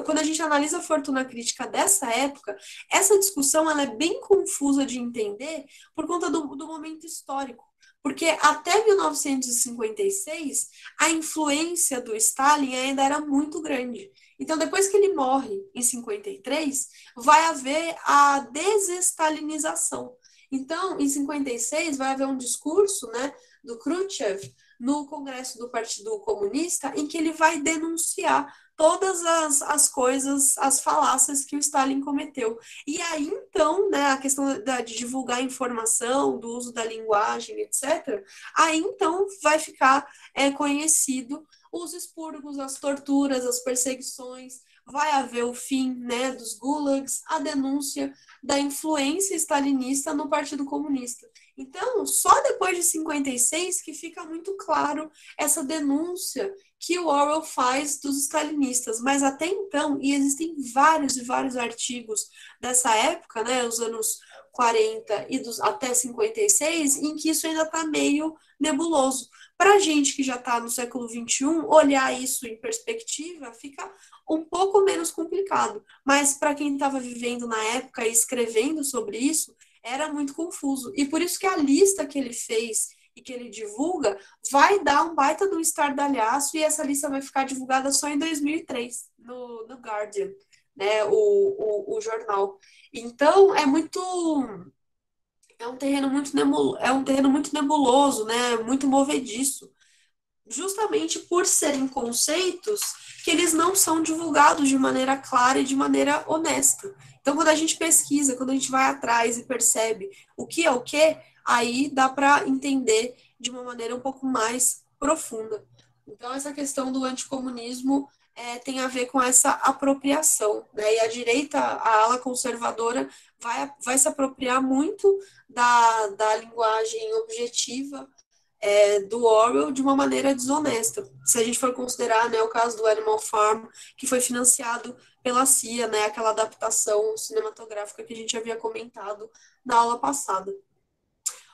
quando a gente analisa a fortuna crítica dessa época, essa discussão ela é bem confusa de entender por conta do momento histórico. Porque até 1956, a influência do Stalin ainda era muito grande. Então, depois que ele morre em 53, vai haver a desestalinização. Então, em 56, vai haver um discurso, né, do Khrushchev no Congresso do Partido Comunista, em que ele vai denunciar todas as coisas, as falácias que o Stalin cometeu. E aí, então, né, a questão de divulgar informação, do uso da linguagem, etc., aí, então, vai ficar conhecido os expurgos, as torturas, as perseguições, vai haver o fim, né, dos gulags, a denúncia da influência stalinista no Partido Comunista. Então, só depois de 56 que fica muito claro essa denúncia que o Orwell faz dos stalinistas, mas até então, e existem vários e vários artigos dessa época, né, os anos 40 e até 56, em que isso ainda está meio nebuloso. Para a gente que já está no século XXI, olhar isso em perspectiva fica um pouco menos complicado, mas para quem estava vivendo na época e escrevendo sobre isso, era muito confuso. E por isso que a lista que ele fez e que ele divulga vai dar um baita do estardalhaço e essa lista vai ficar divulgada só em 2003, no Guardian, né, o jornal. Então, é um terreno muito nebuloso, né, muito movediço, justamente por serem conceitos que eles não são divulgados de maneira clara e de maneira honesta. Então, quando a gente pesquisa, quando a gente vai atrás e percebe o que é o que, aí dá para entender de uma maneira um pouco mais profunda. Então, essa questão do anticomunismo tem a ver com essa apropriação, né? E a direita, a ala conservadora, vai se apropriar muito da linguagem objetiva do Orwell de uma maneira desonesta. Se a gente for considerar, né, o caso do Animal Farm, que foi financiado pela CIA, né, aquela adaptação cinematográfica que a gente havia comentado na aula passada.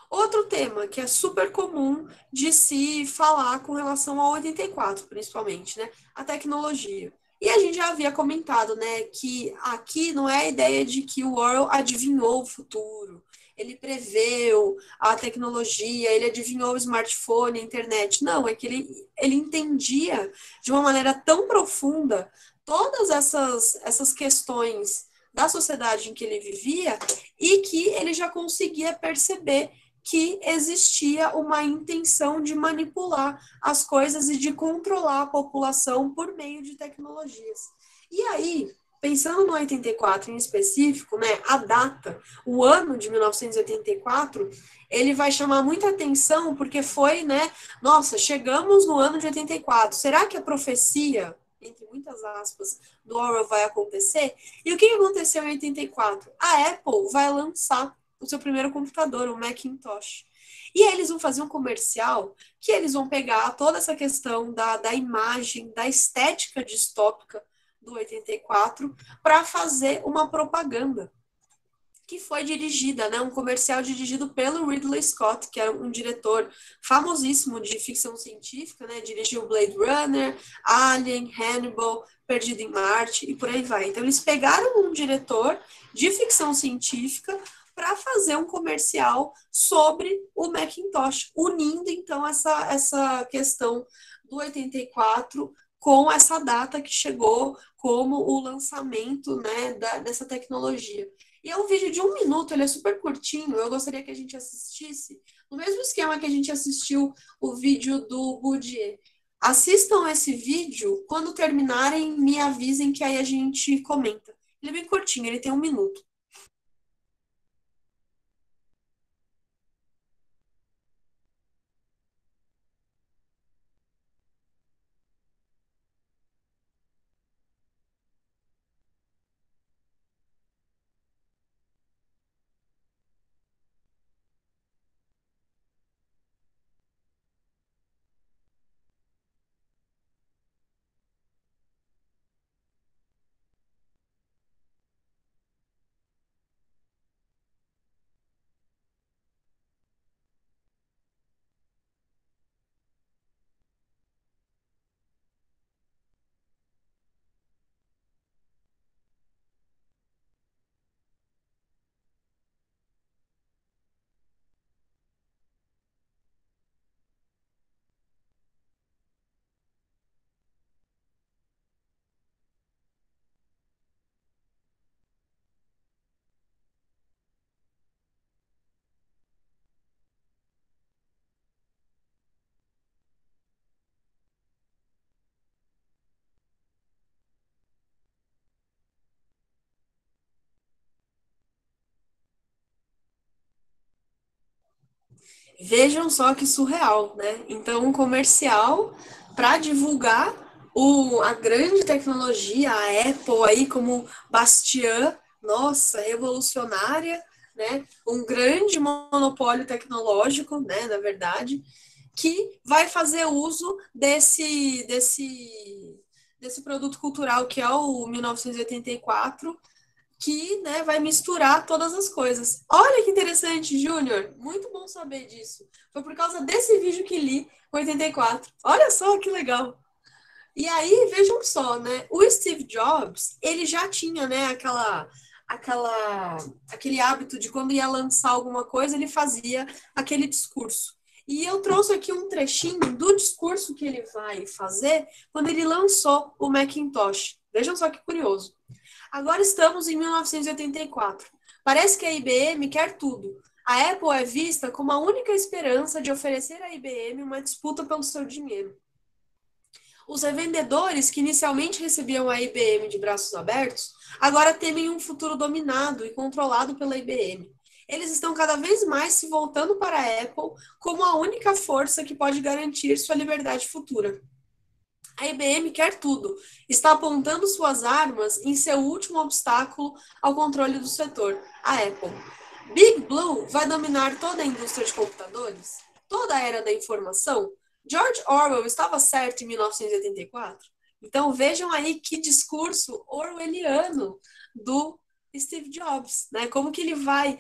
Outro tema que é super comum de se falar com relação ao 84, principalmente, né, a tecnologia. E a gente já havia comentado, né, que aqui não é a ideia de que o Orwell adivinhou o futuro, ele preveu a tecnologia, ele adivinhou o smartphone, a internet. Não, é que ele entendia de uma maneira tão profunda todas essas questões da sociedade em que ele vivia e que ele já conseguia perceber que existia uma intenção de manipular as coisas e de controlar a população por meio de tecnologias. E aí, pensando no 84 em específico, né, a data, o ano de 1984, ele vai chamar muita atenção porque foi, né, nossa, chegamos no ano de 84, será que a profecia, entre muitas aspas, do Orwell vai acontecer? E o que aconteceu em 84? A Apple vai lançar o seu primeiro computador, o Macintosh. E aí eles vão fazer um comercial que eles vão pegar toda essa questão da imagem, da estética distópica do 84 para fazer uma propaganda que foi dirigida, né, um comercial dirigido pelo Ridley Scott, que era um diretor famosíssimo de ficção científica, né, dirigiu Blade Runner, Alien, Hannibal, Perdido em Marte e por aí vai. Então eles pegaram um diretor de ficção científica para fazer um comercial sobre o Macintosh, unindo então essa questão do 84 com essa data que chegou como o lançamento, né, dessa tecnologia. E é um vídeo de 1 minuto, ele é super curtinho, eu gostaria que a gente assistisse, no mesmo esquema que a gente assistiu o vídeo do Bourdieu. Assistam esse vídeo, quando terminarem, me avisem que aí a gente comenta. Ele é bem curtinho, ele tem 1 minuto. Vejam só que surreal, né? Então, um comercial para divulgar a grande tecnologia, a Apple aí como bastiã, nossa, revolucionária, né? Um grande monopólio tecnológico, né, na verdade, que vai fazer uso desse produto cultural que é o 1984 que, né, vai misturar todas as coisas. Olha que interessante, Júnior. Muito bom saber disso. Foi por causa desse vídeo que li, 84. Olha só que legal. E aí, vejam só, né? O Steve Jobs, ele já tinha, né, aquele hábito de quando ia lançar alguma coisa, ele fazia aquele discurso. E eu trouxe aqui um trechinho do discurso que ele vai fazer quando ele lançou o Macintosh. Vejam só que curioso. Agora estamos em 1984. Parece que a IBM quer tudo. A Apple é vista como a única esperança de oferecer à IBM uma disputa pelo seu dinheiro. Os revendedores que inicialmente recebiam a IBM de braços abertos, agora temem um futuro dominado e controlado pela IBM. Eles estão cada vez mais se voltando para a Apple como a única força que pode garantir sua liberdade futura. A IBM quer tudo, está apontando suas armas em seu último obstáculo ao controle do setor, a Apple. Big Blue vai dominar toda a indústria de computadores? Toda a era da informação? George Orwell estava certo em 1984? Então vejam aí que discurso orwelliano do Steve Jobs, né? Como que ele vai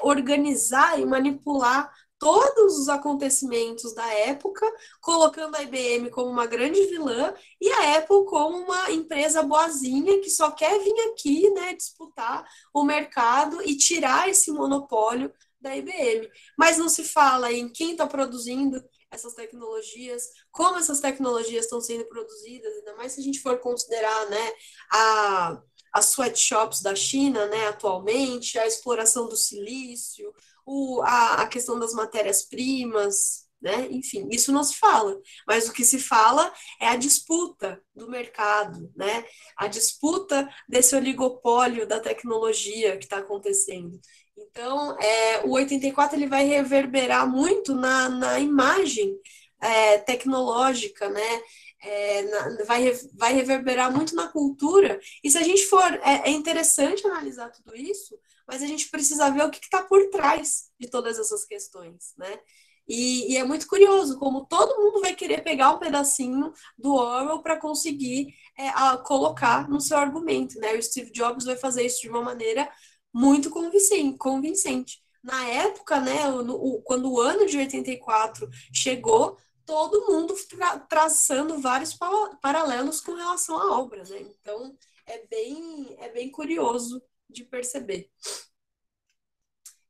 organizar e manipular todos os acontecimentos da época, colocando a IBM como uma grande vilã e a Apple como uma empresa boazinha que só quer vir aqui, né, disputar o mercado e tirar esse monopólio da IBM. Mas não se fala em quem está produzindo essas tecnologias, como essas tecnologias estão sendo produzidas, ainda mais se a gente for considerar, né, as sweatshops da China, né, atualmente, a exploração do silício, a questão das matérias-primas, né? Enfim, isso não se fala. Mas o que se fala é a disputa do mercado, né? A disputa desse oligopólio da tecnologia que está acontecendo. Então, o 84 ele vai reverberar muito na imagem tecnológica, né? Vai reverberar muito na cultura. E se a gente for... É interessante analisar tudo isso, mas a gente precisa ver o que está por trás de todas essas questões, né? E é muito curioso como todo mundo vai querer pegar um pedacinho do Orwell para conseguir colocar no seu argumento, né? O Steve Jobs vai fazer isso de uma maneira muito convincente. Na época, né, quando o ano de 84 chegou, todo mundo traçando vários paralelos com relação à obra, né? Então, é bem curioso de perceber.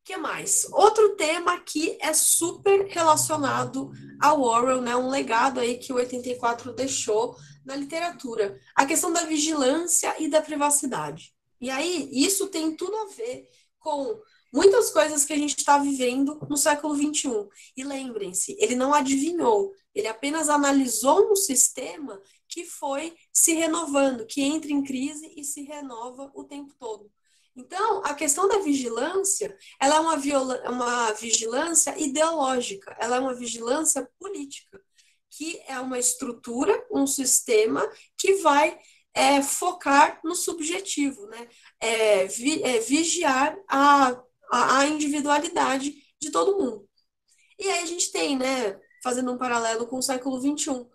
O que mais? Outro tema que é super relacionado ao Orwell, né? Um legado aí que o 84 deixou na literatura. A questão da vigilância e da privacidade. E aí, isso tem tudo a ver com muitas coisas que a gente está vivendo no século XXI. E lembrem-se, ele não adivinhou, ele apenas analisou um sistema que foi se renovando, que entra em crise e se renova o tempo todo. Então, a questão da vigilância, ela é uma vigilância ideológica, ela é uma vigilância política, que é uma estrutura, um sistema que vai focar no subjetivo, né? Vigiar a individualidade de todo mundo. E aí a gente tem, né, fazendo um paralelo com o século XXI,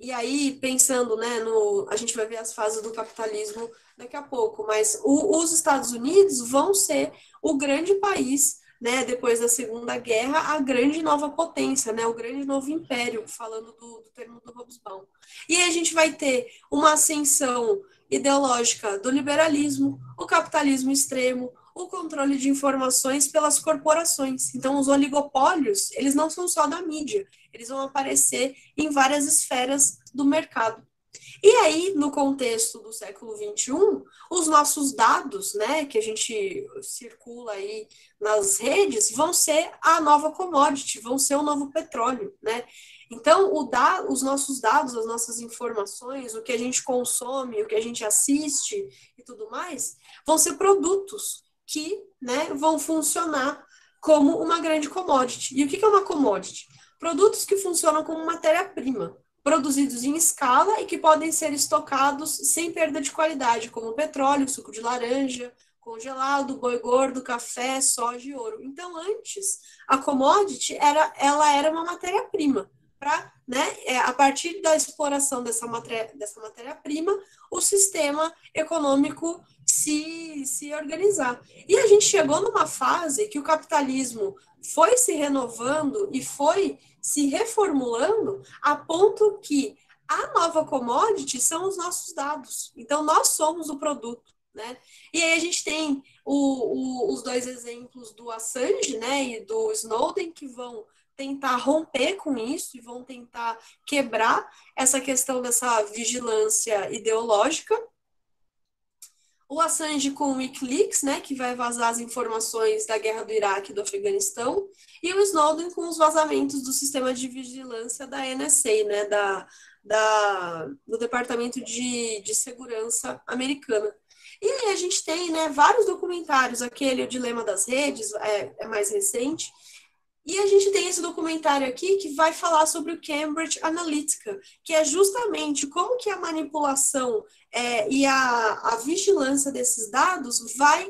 e aí, pensando, né, a gente vai ver as fases do capitalismo daqui a pouco, mas os Estados Unidos vão ser o grande país, né, depois da Segunda Guerra, a grande nova potência, né, o grande novo império, falando do termo do Hobsbawm. E aí a gente vai ter uma ascensão ideológica do liberalismo, o capitalismo extremo, o controle de informações pelas corporações. Então, os oligopólios, eles não são só da mídia, eles vão aparecer em várias esferas do mercado. E aí, no contexto do século XXI, os nossos dados, né, que a gente circula aí nas redes, vão ser a nova commodity, vão ser o novo petróleo, né? Então, os nossos dados, as nossas informações, o que a gente consome, o que a gente assiste e tudo mais, vão ser produtos que, né, vão funcionar como uma grande commodity. E o que é uma commodity? Produtos que funcionam como matéria-prima, produzidos em escala e que podem ser estocados sem perda de qualidade, como petróleo, suco de laranja, congelado, boi gordo, café, soja e ouro. Então, antes, a commodity ela era uma matéria-prima. A partir da exploração dessa matéria-prima, o sistema econômico se organizar. E a gente chegou numa fase que o capitalismo foi se renovando e foi se reformulando a ponto que a nova commodity são os nossos dados. Então, nós somos o produto. né? E aí a gente tem os dois exemplos do Assange, né, e do Snowden, que vão tentar romper com isso e vão tentar quebrar essa questão dessa vigilância ideológica. O Assange com o Wikileaks, né, que vai vazar as informações da guerra do Iraque e do Afeganistão, e o Snowden com os vazamentos do sistema de vigilância da NSA, né, do Departamento de Segurança americana. E a gente tem, né, vários documentários, aquele O Dilema das Redes, é mais recente, e a gente tem esse documentário aqui que vai falar sobre o Cambridge Analytica, que é justamente como que a manipulação e a vigilância desses dados vai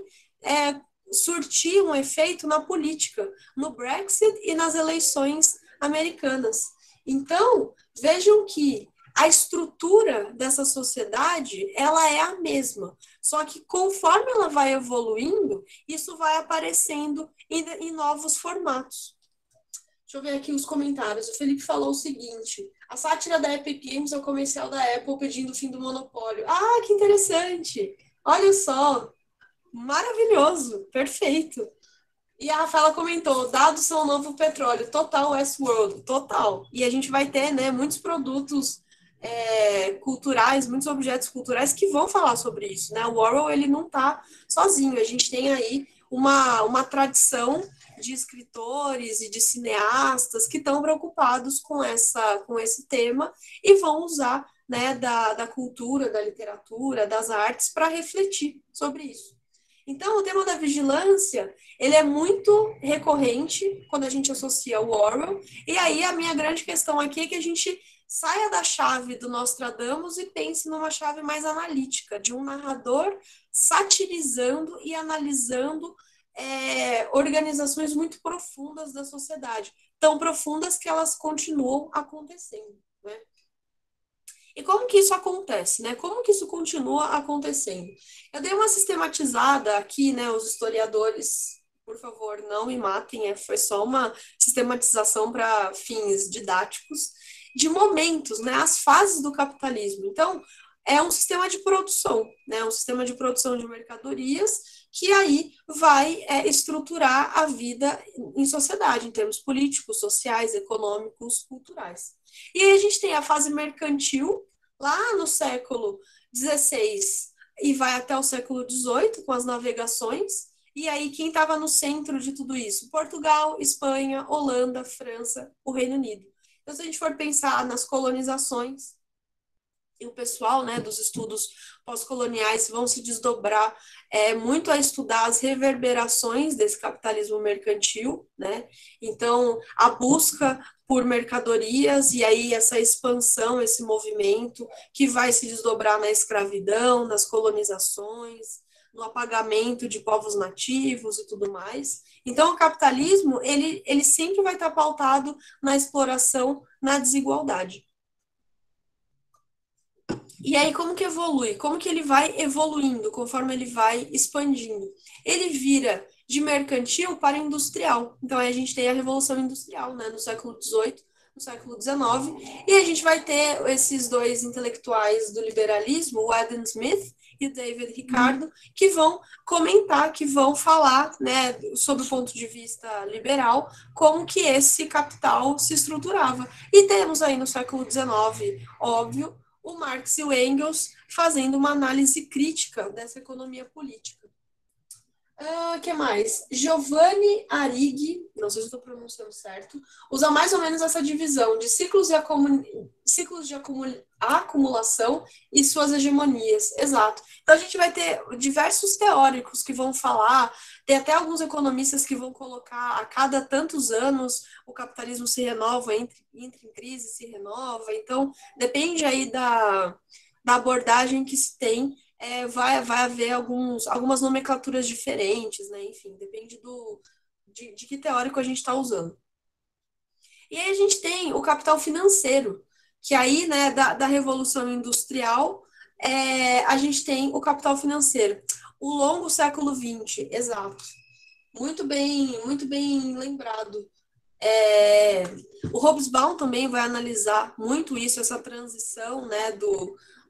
surtir um efeito na política, no Brexit e nas eleições americanas. Então, vejam que a estrutura dessa sociedade, ela é a mesma, só que conforme ela vai evoluindo, isso vai aparecendo em novos formatos. Deixa eu ver aqui os comentários. O Felipe falou o seguinte: a sátira da Epic Games é o comercial da Apple pedindo o fim do monopólio. Ah, que interessante! Olha só, maravilhoso, perfeito. E a Rafaela comentou: dados são o novo petróleo, total Westworld, total. E a gente vai ter, né, muitos produtos culturais, muitos objetos culturais que vão falar sobre isso, né? O Orwell, ele não está sozinho. A gente tem aí uma tradição de escritores e de cineastas que estão preocupados com esse tema e vão usar, né, da cultura, da literatura, das artes para refletir sobre isso. Então, o tema da vigilância, ele é muito recorrente quando a gente associa o Orwell, e aí a minha grande questão aqui é que a gente saia da chave do Nostradamus e pense numa chave mais analítica, de um narrador satirizando e analisando organizações muito profundas da sociedade, tão profundas que elas continuam acontecendo, né? E como que isso acontece, né? Como que isso continua acontecendo? Eu dei uma sistematizada aqui, né? Os historiadores, por favor, não me matem, foi só uma sistematização para fins didáticos, de momentos, né? As fases do capitalismo. Então, é um sistema de produção, né? Um sistema de produção de mercadorias que aí vai estruturar a vida em sociedade, em termos políticos, sociais, econômicos, culturais. E aí a gente tem a fase mercantil, lá no século XVI e vai até o século XVIII, com as navegações. E aí, quem estava no centro de tudo isso? Portugal, Espanha, Holanda, França, o Reino Unido. Então, se a gente for pensar nas colonizações, e o pessoal, né, dos estudos pós-coloniais vão se desdobrar muito a estudar as reverberações desse capitalismo mercantil, né? Então, a busca por mercadorias e aí essa expansão, esse movimento que vai se desdobrar na escravidão, nas colonizações, no apagamento de povos nativos e tudo mais. Então, o capitalismo, ele sempre vai estar pautado na exploração, na desigualdade. E aí, como que evolui? Como que ele vai evoluindo conforme ele vai expandindo? Ele vira de mercantil para industrial. Então, aí a gente tem a Revolução Industrial, né, no século XVIII, no século XIX, e a gente vai ter esses dois intelectuais do liberalismo, o Adam Smith e o David Ricardo, que vão comentar, que vão falar, né, sob o ponto de vista liberal, como que esse capital se estruturava. E temos aí no século XIX, óbvio, o Marx e o Engels fazendo uma análise crítica dessa economia política. Que mais? Giovanni Arrighi, não sei se estou pronunciando certo, usa mais ou menos essa divisão de ciclos de acumulação e suas hegemonias. Exato. Então, a gente vai ter diversos teóricos que vão falar, tem até alguns economistas que vão colocar a cada tantos anos o capitalismo se renova, entra em crise, se renova. Então, depende aí da abordagem que se tem, vai haver algumas nomenclaturas diferentes, né? Enfim, depende de que teórico a gente está usando. E aí a gente tem o capital financeiro, que aí, né, da Revolução Industrial, a gente tem o capital financeiro. O longo século XX, exato. Muito bem lembrado. O Hobsbawm também vai analisar muito isso, essa transição, né,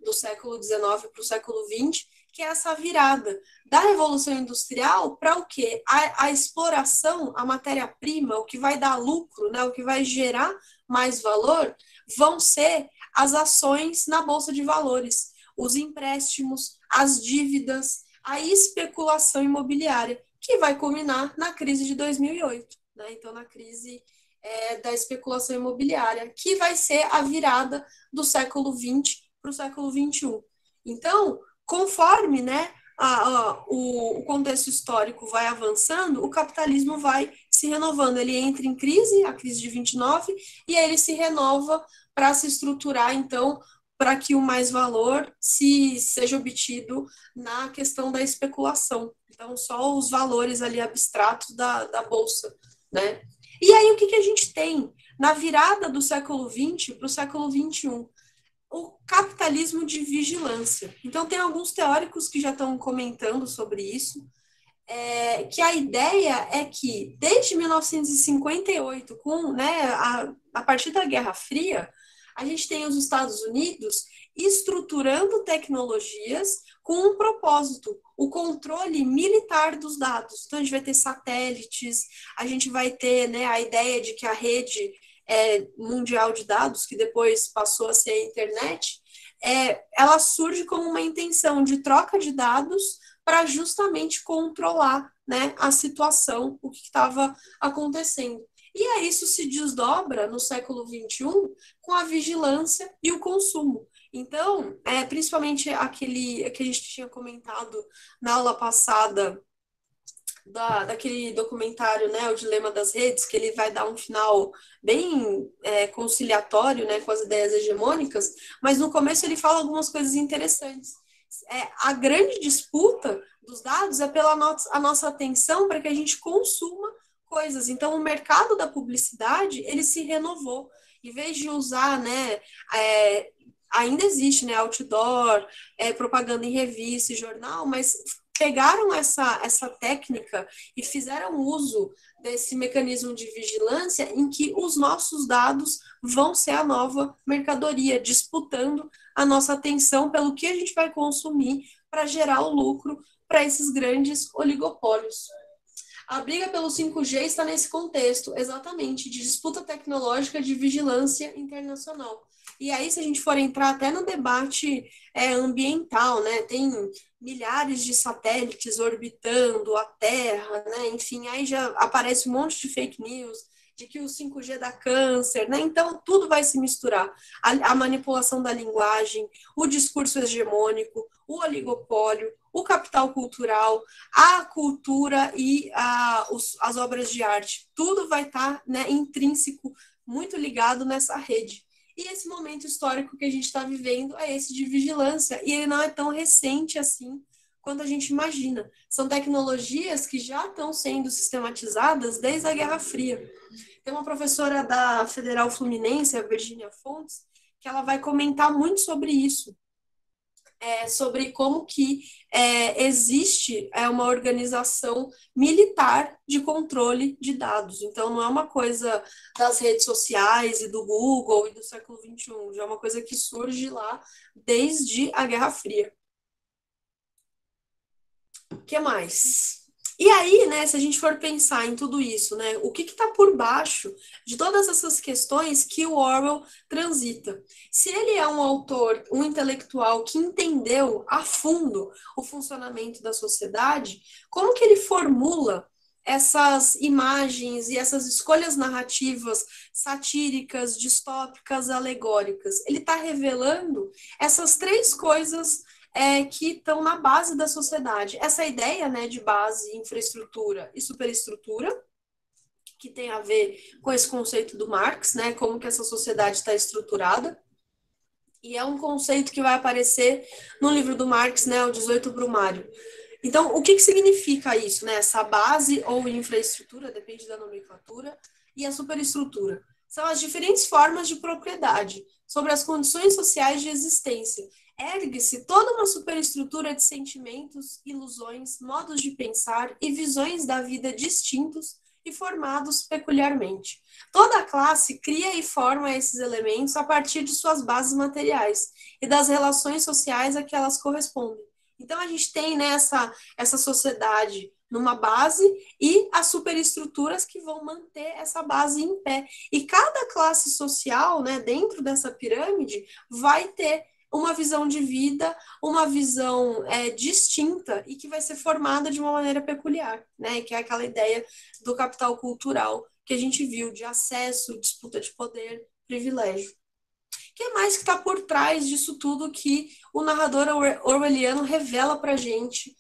do século XIX para o século XX, que é essa virada da Revolução Industrial para o quê? A exploração, a matéria-prima, o que vai dar lucro, né, o que vai gerar mais valor, vão ser as ações na Bolsa de Valores, os empréstimos, as dívidas, a especulação imobiliária, que vai culminar na crise de 2008, né? Então, na crise da especulação imobiliária, que vai ser a virada do século XX para o século XXI. Então, conforme, né, o contexto histórico vai avançando, o capitalismo vai se renovando. Ele entra em crise, a crise de 29, e aí ele se renova para se estruturar, então, para que o mais valor seja obtido na questão da especulação. Então, só os valores ali abstratos da Bolsa, né? E aí, o que a gente tem? Na virada do século XX para o século XXI, o capitalismo de vigilância. Então, tem alguns teóricos que já estão comentando sobre isso, que a ideia é que, desde 1958, a partir da Guerra Fria, a gente tem os Estados Unidos estruturando tecnologias com um propósito, o controle militar dos dados. Então, a gente vai ter satélites, a gente vai ter, né, a ideia de que a rede mundial de dados, que depois passou a ser a internet, ela surge como uma intenção de troca de dados para justamente controlar, né, a situação, o que estava acontecendo. E aí isso se desdobra no século XXI com a vigilância e o consumo. Então, principalmente aquele que a gente tinha comentado na aula passada, daquele documentário, né, O Dilema das Redes, que ele vai dar um final bem conciliatório, né, com as ideias hegemônicas, mas no começo ele fala algumas coisas interessantes. A grande disputa dos dados é pela a nossa atenção para que a gente consuma coisas. Então, o mercado da publicidade, ele se renovou. Em vez de usar, né, ainda existe, né, outdoor, propaganda em revista e jornal, mas pegaram essa técnica e fizeram uso desse mecanismo de vigilância em que os nossos dados vão ser a nova mercadoria, disputando a nossa atenção pelo que a gente vai consumir para gerar o lucro para esses grandes oligopólios. A briga pelo 5G está nesse contexto, exatamente, de disputa tecnológica de vigilância internacional. E aí, se a gente for entrar até no debate ambiental, né, tem milhares de satélites orbitando a Terra, né, enfim, aí já aparece um monte de fake news de que o 5G dá câncer, né, então tudo vai se misturar. A manipulação da linguagem, o discurso hegemônico, o oligopólio, o capital cultural, a cultura e as obras de arte, tudo vai estar, né, intrínseco, muito ligado nessa rede. E esse momento histórico que a gente está vivendo é esse de vigilância, e ele não é tão recente assim quanto a gente imagina. São tecnologias que já estão sendo sistematizadas desde a Guerra Fria. Tem uma professora da Federal Fluminense, a Virginia Fontes, que ela vai comentar muito sobre isso, sobre como que existe uma organização militar de controle de dados. Então, não é uma coisa das redes sociais e do Google e do século XXI, já é uma coisa que surge lá desde a Guerra Fria. O que mais? E aí, né, se a gente for pensar em tudo isso, né, o que está por baixo de todas essas questões que o Orwell transita? Se ele é um autor, um intelectual que entendeu a fundo o funcionamento da sociedade, como que ele formula essas imagens e essas escolhas narrativas satíricas, distópicas, alegóricas? Ele está revelando essas três coisas que estão na base da sociedade. Essa ideia, né, de base, infraestrutura e superestrutura, que tem a ver com esse conceito do Marx, né, como que essa sociedade está estruturada, e é um conceito que vai aparecer no livro do Marx, né, o 18 Brumário. Então, o que significa isso, né, essa base ou infraestrutura, depende da nomenclatura, e a superestrutura? São as diferentes formas de propriedade sobre as condições sociais de existência. Ergue-se toda uma superestrutura de sentimentos, ilusões, modos de pensar e visões da vida distintos e formados peculiarmente. Toda classe cria e forma esses elementos a partir de suas bases materiais e das relações sociais a que elas correspondem. Então, a gente tem, né, essa sociedade numa base e as superestruturas que vão manter essa base em pé. E cada classe social, né, dentro dessa pirâmide, vai ter uma visão de vida, uma visão distinta e que vai ser formada de uma maneira peculiar, né? Que é aquela ideia do capital cultural que a gente viu de acesso, disputa de poder, privilégio. O que mais que está por trás disso tudo que o narrador orwelliano revela para a gente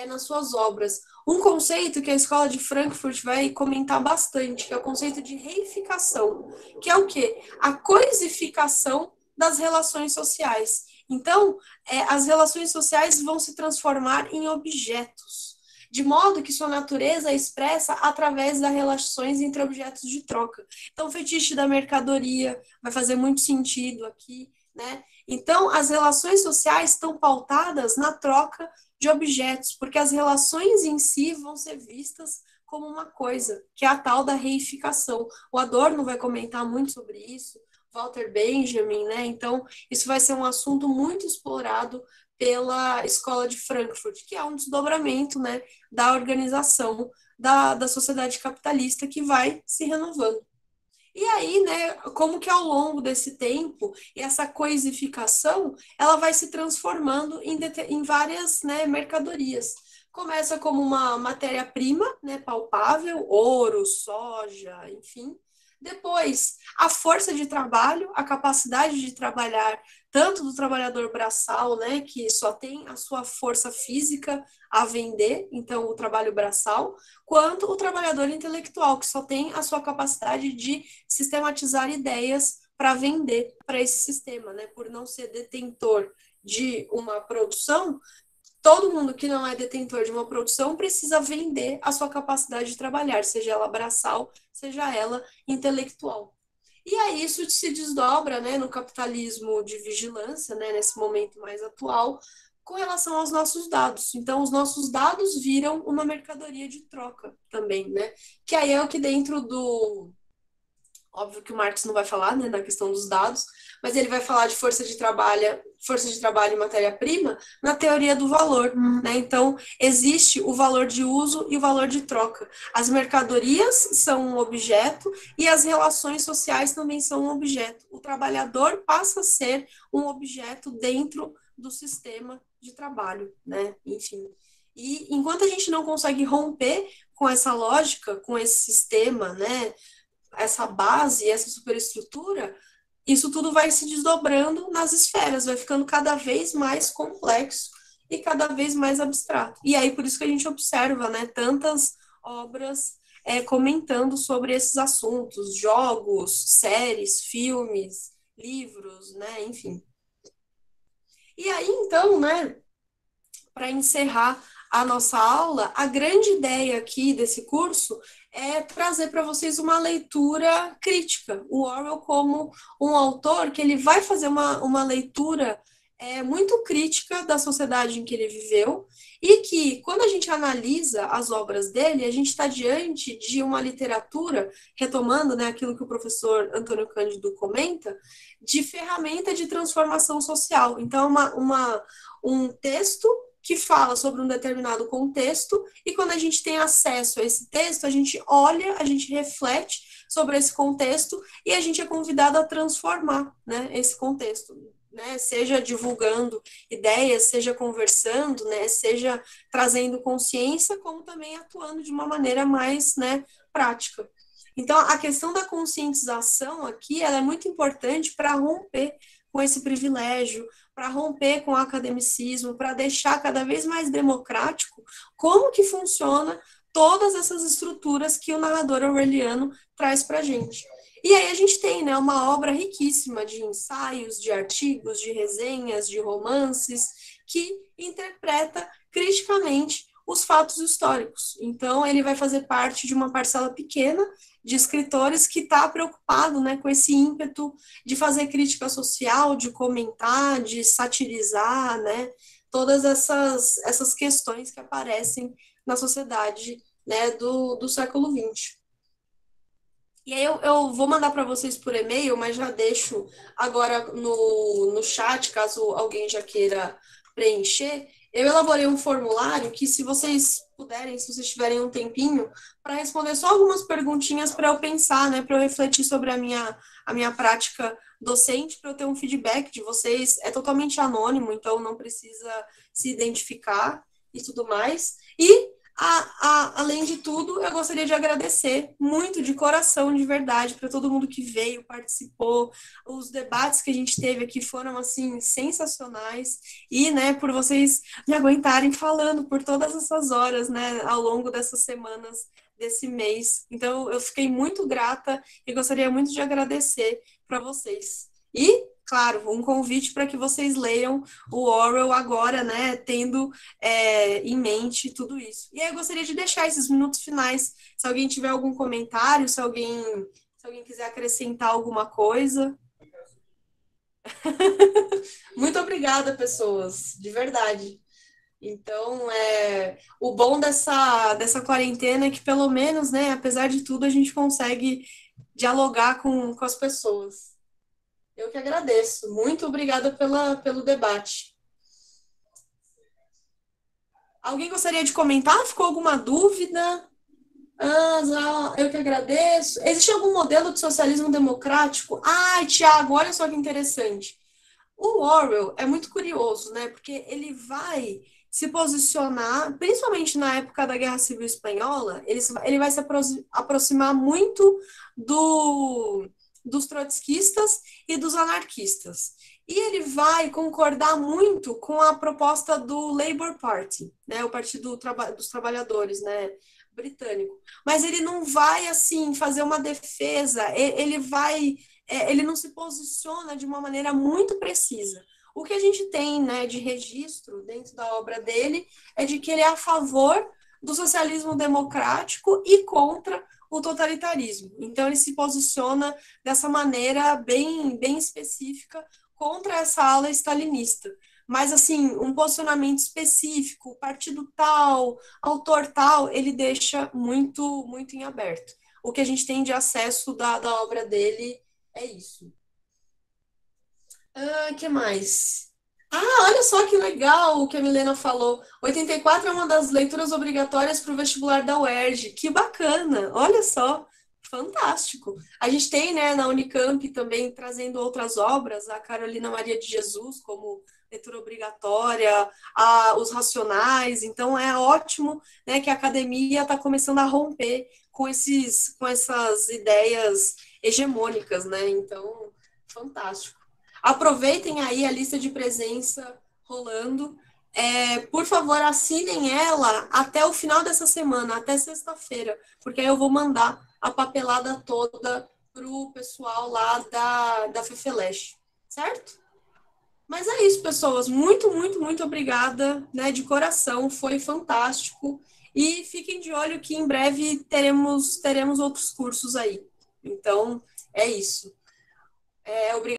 nas suas obras? Um conceito que a Escola de Frankfurt vai comentar bastante, que é o conceito de reificação, que é o quê? A coisificação das relações sociais. Então, as relações sociais vão se transformar em objetos, de modo que sua natureza é expressa através das relações entre objetos de troca. Então, o fetiche da mercadoria vai fazer muito sentido aqui, né? Então, as relações sociais estão pautadas na troca de objetos, porque as relações em si vão ser vistas como uma coisa, que é a tal da reificação. O Adorno vai comentar muito sobre isso, Walter Benjamin, né? Então, isso vai ser um assunto muito explorado pela Escola de Frankfurt, que é um desdobramento, né, da organização da sociedade capitalista que vai se renovando. E aí, né, como que ao longo desse tempo, essa coisificação, ela vai se transformando em várias, né, mercadorias. Começa como uma matéria-prima, né, palpável, ouro, soja, enfim. Depois, a força de trabalho, a capacidade de trabalhar, tanto do trabalhador braçal, né, que só tem a sua força física a vender, então o trabalho braçal, quanto o trabalhador intelectual, que só tem a sua capacidade de sistematizar ideias para vender para esse sistema, né, por não ser detentor de uma produção. Todo mundo que não é detentor de uma produção precisa vender a sua capacidade de trabalhar, seja ela braçal, seja ela intelectual. E aí isso se desdobra, né, no capitalismo de vigilância, né, nesse momento mais atual, com relação aos nossos dados. Então, os nossos dados viram uma mercadoria de troca também, né? Que aí é o que dentro do... Óbvio que o Marx não vai falar, né, da questão dos dados, mas ele vai falar de força de trabalho e matéria-prima na teoria do valor, né? Então, existe o valor de uso e o valor de troca. As mercadorias são um objeto e as relações sociais também são um objeto. O trabalhador passa a ser um objeto dentro do sistema de trabalho, né? Enfim. E enquanto a gente não consegue romper com essa lógica, com esse sistema, né, essa base, essa superestrutura, isso tudo vai se desdobrando nas esferas, vai ficando cada vez mais complexo e cada vez mais abstrato. E aí, por isso que a gente observa, né, tantas obras comentando sobre esses assuntos, jogos, séries, filmes, livros, né, enfim. E aí, então, né, para encerrar a nossa aula, a grande ideia aqui desse curso é trazer para vocês uma leitura crítica. O Orwell como um autor que ele vai fazer uma leitura muito crítica da sociedade em que ele viveu e que, quando a gente analisa as obras dele, a gente está diante de uma literatura, retomando, né, aquilo que o professor Antônio Cândido comenta, de ferramenta de transformação social. Então, um texto que fala sobre um determinado contexto, e quando a gente tem acesso a esse texto, a gente olha, a gente reflete sobre esse contexto, e a gente é convidado a transformar, né, esse contexto, né, seja divulgando ideias, seja conversando, né, seja trazendo consciência, como também atuando de uma maneira mais, né, prática. Então, a questão da conscientização aqui, ela é muito importante para romper com esse privilégio, para romper com o academicismo, para deixar cada vez mais democrático como que funciona todas essas estruturas que o narrador orwelliano traz para a gente. E aí a gente tem, né, uma obra riquíssima de ensaios, de artigos, de resenhas, de romances, que interpreta criticamente os fatos históricos. Então, ele vai fazer parte de uma parcela pequena de escritores que está preocupado, né, com esse ímpeto de fazer crítica social, de comentar, de satirizar, né, todas essas questões que aparecem na sociedade, né, do século XX. E aí eu vou mandar para vocês por e-mail, mas já deixo agora no chat, caso alguém já queira preencher. Eu elaborei um formulário que, se vocês puderem, se vocês tiverem um tempinho, para responder só algumas perguntinhas para eu pensar, né, para eu refletir sobre a minha prática docente, para eu ter um feedback de vocês. É totalmente anônimo, então não precisa se identificar e tudo mais. E além de tudo, eu gostaria de agradecer muito de coração, de verdade, para todo mundo que veio, participou. Os debates que a gente teve aqui foram, assim, sensacionais. E, né, por vocês me aguentarem falando por todas essas horas, né, ao longo dessas semanas desse mês. Então, eu fiquei muito grata e gostaria muito de agradecer para vocês. E, claro, um convite para que vocês leiam o Orwell agora, né, tendo em mente tudo isso. E aí eu gostaria de deixar esses minutos finais, se alguém tiver algum comentário, se alguém quiser acrescentar alguma coisa. Muito obrigada, pessoas, de verdade. Então, o bom dessa quarentena é que, pelo menos, né, apesar de tudo, a gente consegue dialogar com as pessoas. Eu que agradeço. Muito obrigada pelo debate. Alguém gostaria de comentar? Ficou alguma dúvida? Eu que agradeço. Existe algum modelo de socialismo democrático? Tiago, olha só que interessante. O Orwell é muito curioso, né? Porque ele vai se posicionar, principalmente na época da Guerra Civil Espanhola, ele vai se aproximar muito dos trotskistas e dos anarquistas. E ele vai concordar muito com a proposta do Labour Party, né? O Partido dos Trabalhadores, né? Britânico. Mas ele não vai, assim, fazer uma defesa, ele não se posiciona de uma maneira muito precisa. O que a gente tem, né, de registro dentro da obra dele é de que ele é a favor do socialismo democrático e contra o totalitarismo. Então, ele se posiciona dessa maneira bem específica contra essa ala stalinista. Mas, assim, um posicionamento específico, partido tal, autor tal, ele deixa muito, muito em aberto. O que a gente tem de acesso da obra dele é isso. Que mais? Olha só que legal o que a Milena falou. 84 é uma das leituras obrigatórias para o vestibular da UERJ. Que bacana! Olha só, fantástico. A gente tem, né, na Unicamp também trazendo outras obras, a Carolina Maria de Jesus como leitura obrigatória, os Racionais. Então é ótimo, né, que a academia está começando a romper com essas ideias hegemônicas, né? Então, fantástico. Aproveitem aí a lista de presença rolando. Por favor, assinem ela até o final dessa semana, até sexta-feira, porque aí eu vou mandar a papelada toda para o pessoal lá da FEFELESH, certo? Mas é isso, pessoas. Muito, muito, muito obrigada, né, de coração. Foi fantástico. E fiquem de olho que em breve teremos outros cursos aí. Então, é isso. Obrigada.